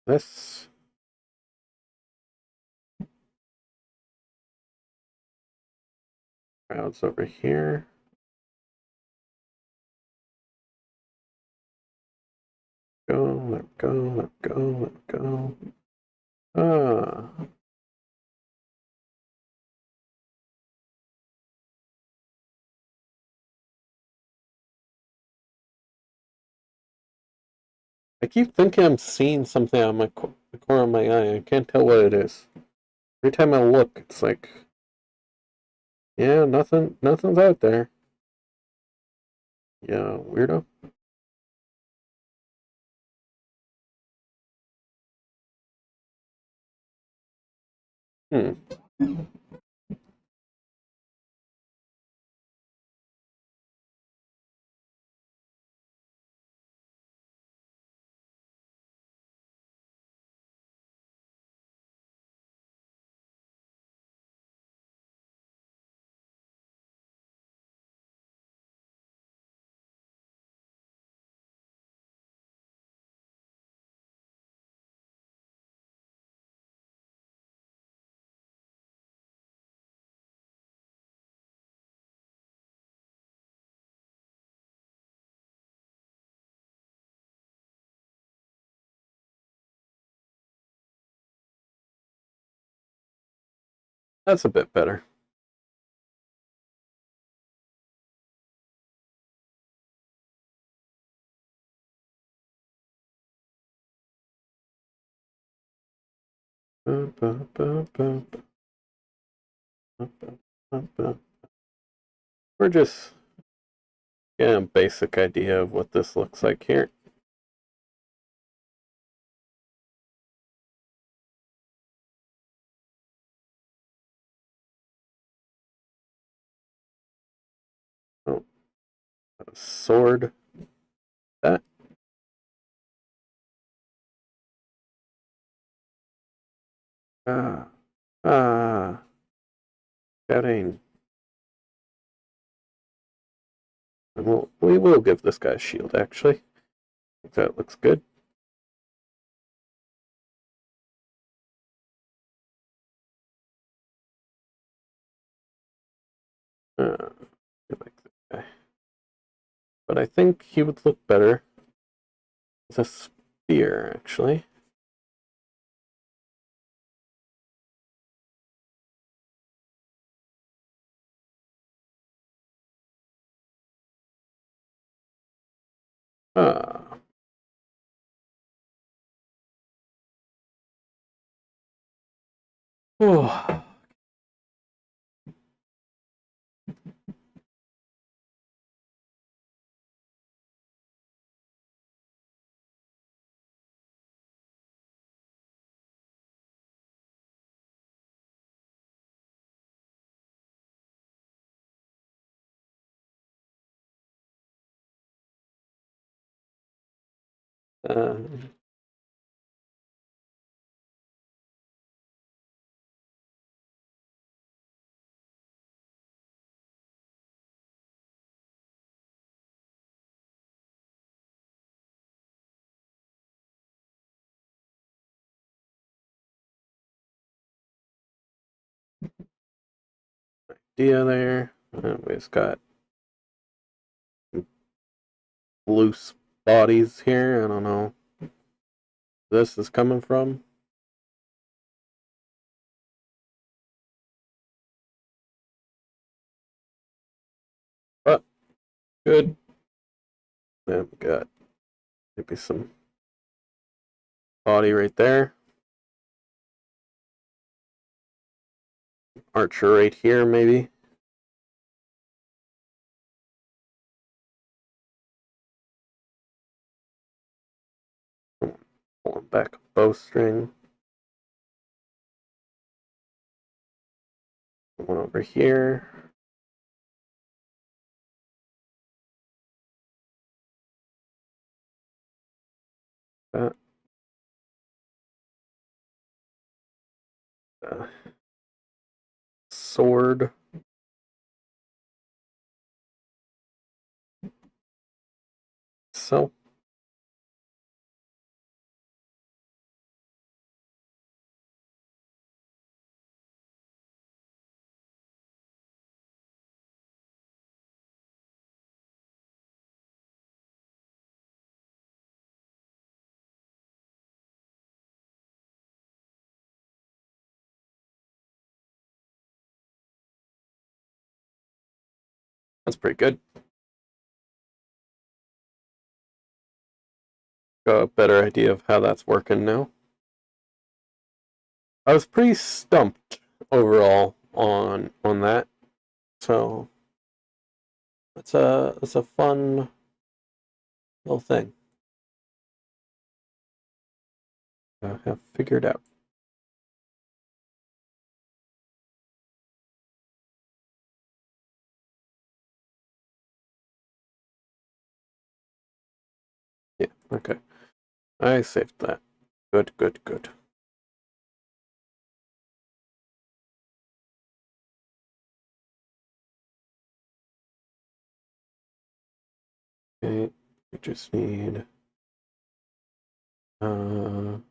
this. Crowds over here. Go, let go, let go, let go. Ah. I keep thinking I'm seeing something on the corner of my eye. I can't tell what it is. Every time I look, it's like, yeah, nothing's out there. Yeah, weirdo. Hmm. That's a bit better. We're just getting a basic idea of what this looks like here. Oh, a sword. That. Ah. Ah. Getting. We will give this guy a shield, actually. That looks good. I like this guy. But I think he would look better with a spear, actually. Ah. Oh. Uh, idea there. We've got loose bodies here. I don't know where this is coming from. But good. Then we got maybe some body right there. Archer right here, maybe. Pulling back a bowstring. One over here. That. Sword. so. That's pretty good. Got a better idea of how that's working now. I was pretty stumped overall on that. So it's a fun little thing. I have figured out. Yeah, okay. I saved that. Good, good, good. Okay, we just need okay.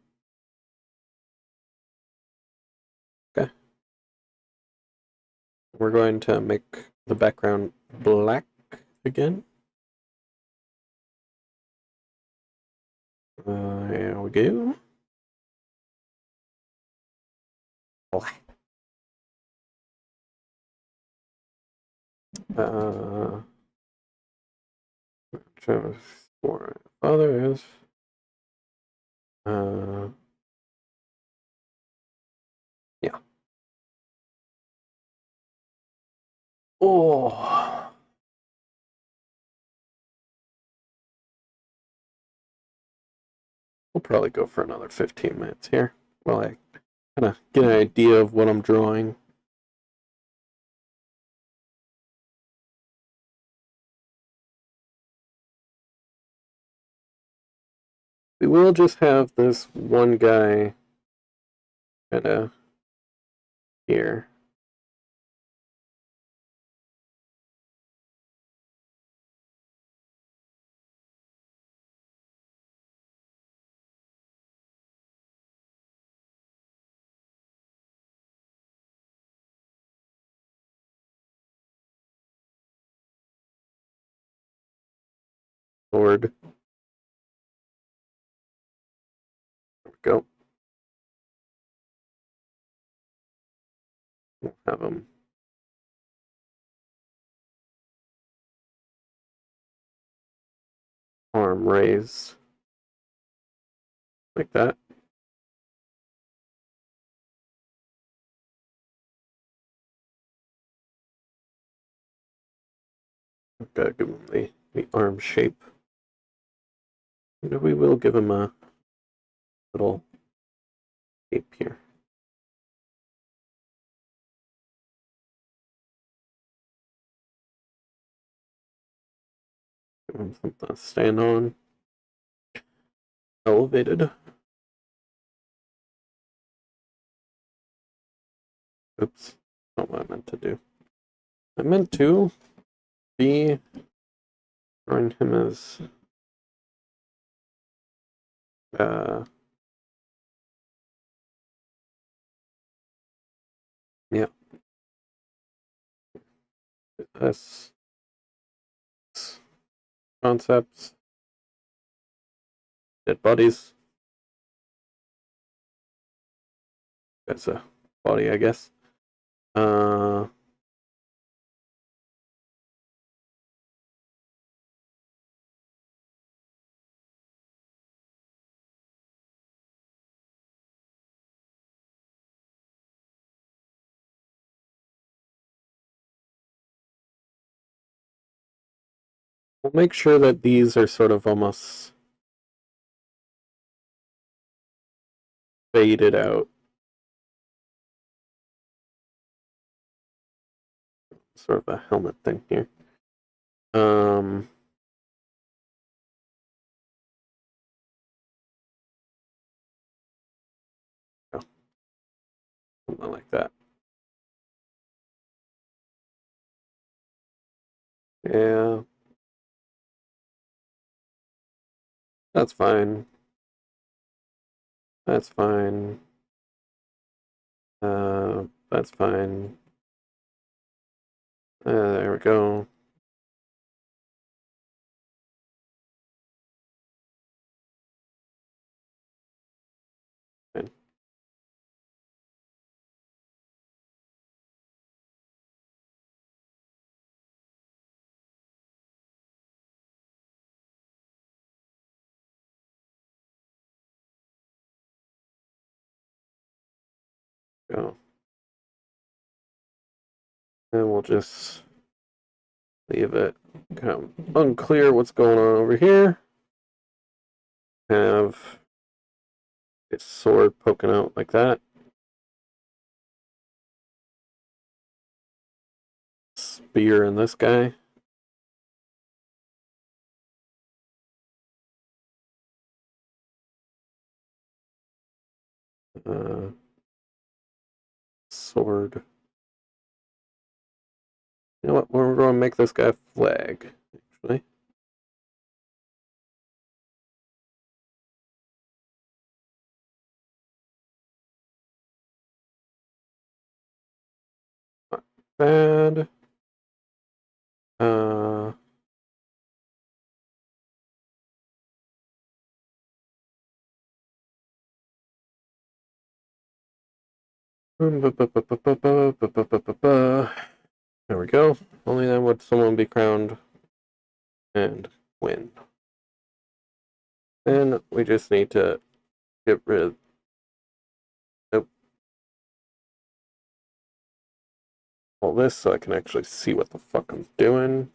We're going to make the background black again. Here we go. Black. Travis for others. Yeah. Oh. We'll probably go for another 15 minutes here while I kind of get an idea of what I'm drawing. We will just have this one guy kind of here. Sword. There we go. We'll have him arm raised like that. Gotta give him the arm shape. And we will give him a little shape here. Give him something to stand on. Elevated. Oops, not what I meant to do. I meant to be drawing him as yeah. S concepts. Dead bodies. That's a body, I guess. We'll make sure that these are sort of almost faded out. Sort of a helmet thing here. Oh, something like that. Yeah. That's fine. That's fine. That's fine. There we go. Fine. Go. And we'll just leave it kind of unclear what's going on over here. Have its sword poking out like that. Spear in this guy. Uh, sword. You know what? We're going to make this guy a flag, actually. Not bad. There we go. Only then would someone be crowned and win. Then we just need to get rid of. Nope. All this so I can actually see what the fuck I'm doing.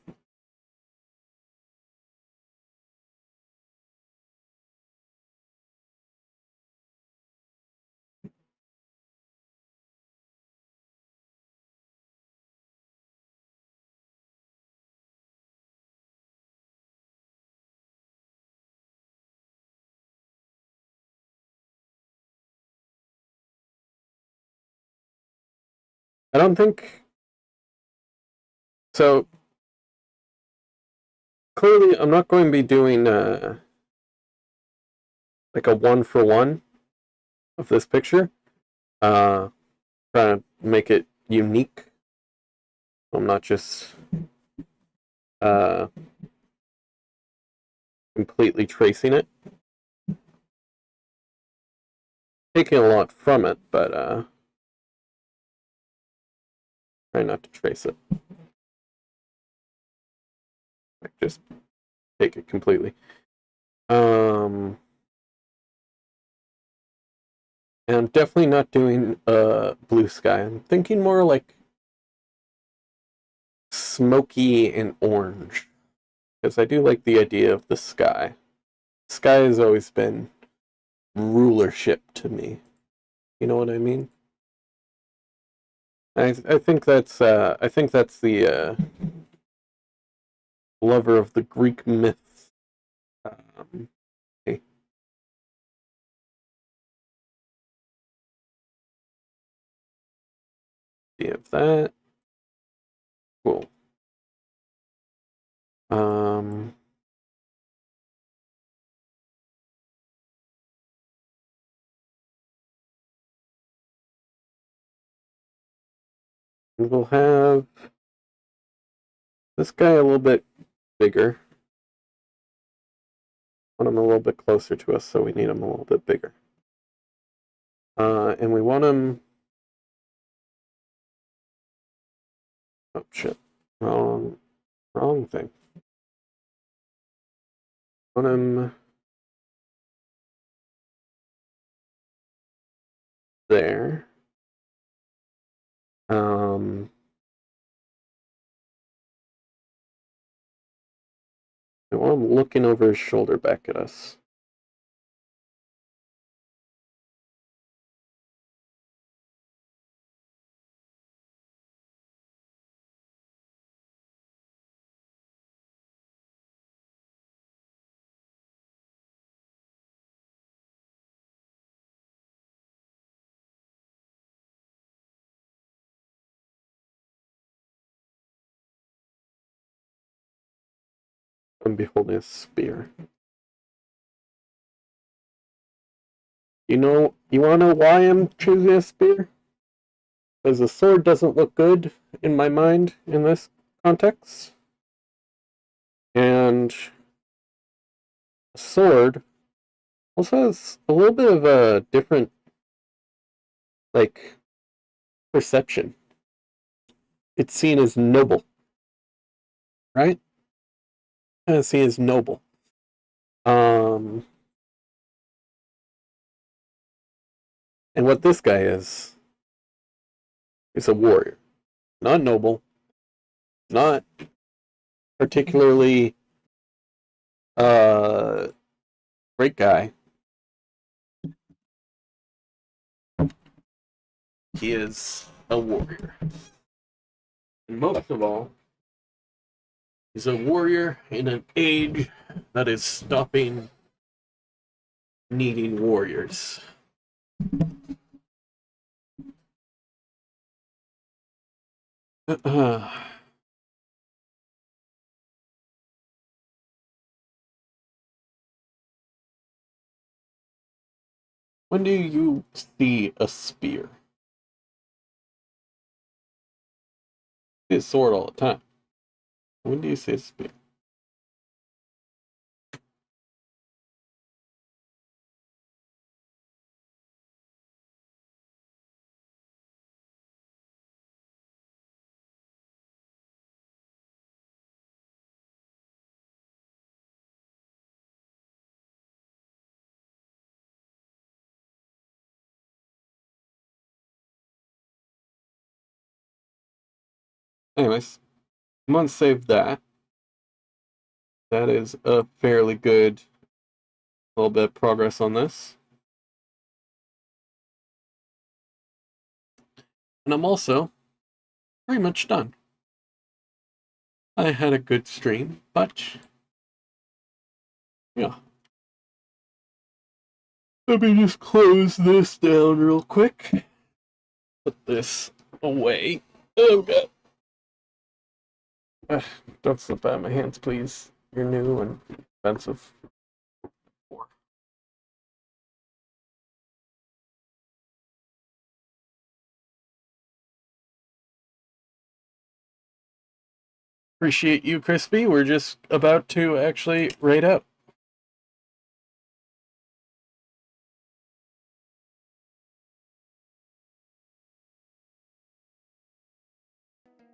I don't think so. Clearly, I'm not going to be doing like a 1-for-1 of this picture. Trying to make it unique. I'm not just uh, completely tracing it. Taking a lot from it, but try not to trace it. Like just take it completely. And I'm definitely not doing blue sky. I'm thinking more like smoky and orange. Because I do like the idea of the sky. Sky has always been rulership to me. You know what I mean? I think that's the lover of the Greek myths. Okay. You have that. Cool. Um, we'll have this guy a little bit bigger. Want him a little bit closer to us, so we need him a little bit bigger. And we want him. Oh shit! Wrong thing. Want him there. Um, I want him looking over his shoulder back at us. And be holding a spear. You want to know why I'm choosing a spear? Because the sword doesn't look good in my mind in this context. And a sword also has a little bit of a different, like, perception. It's seen as noble, right? It's seen as noble. And what this guy is a warrior. Not noble, not particularly great guy. He is a warrior. And most of all, he's a warrior in an age that is stopping needing warriors. When do you see a spear? You see a sword all the time. When do you see a spear? Anyways, I'm gonna save that. That is a fairly good little bit of progress on this. And I'm also pretty much done. I had a good stream, but yeah. Let me just close this down real quick. Put this away. Oh god. Don't slip out of my hands, please. You're new and expensive. Appreciate you, Crispy. We're just about to actually raid out.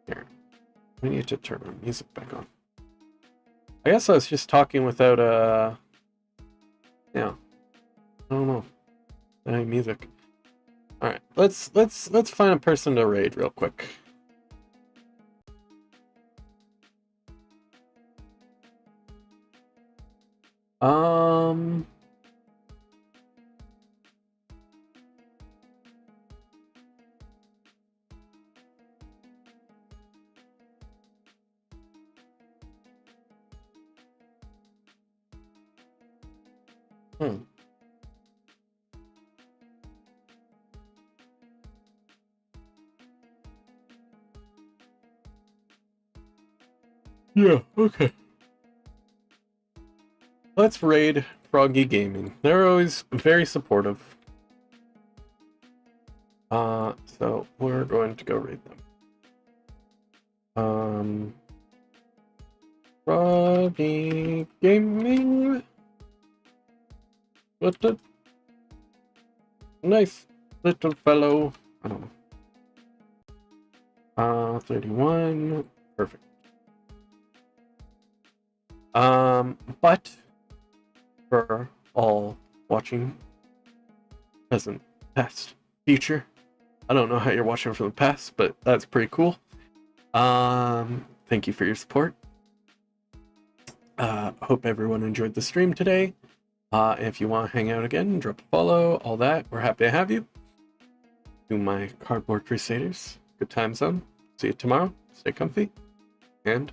Here. We need to turn our music back on. I guess I was just talking without yeah. I don't know. Any music. Alright, let's find a person to raid real quick. Yeah, okay. Let's raid Froggy Gaming. They're always very supportive. So we're going to go raid them. Froggy Gaming. What the nice little fellow. I don't know. 31. Perfect. But for all watching present, past, future. I don't know how you're watching from the past, but that's pretty cool. Thank you for your support. Hope everyone enjoyed the stream today. If you want to hang out again, drop a follow, all that. We're happy to have you. To my Cardboard Crusaders, good time zone. See you tomorrow. Stay comfy, and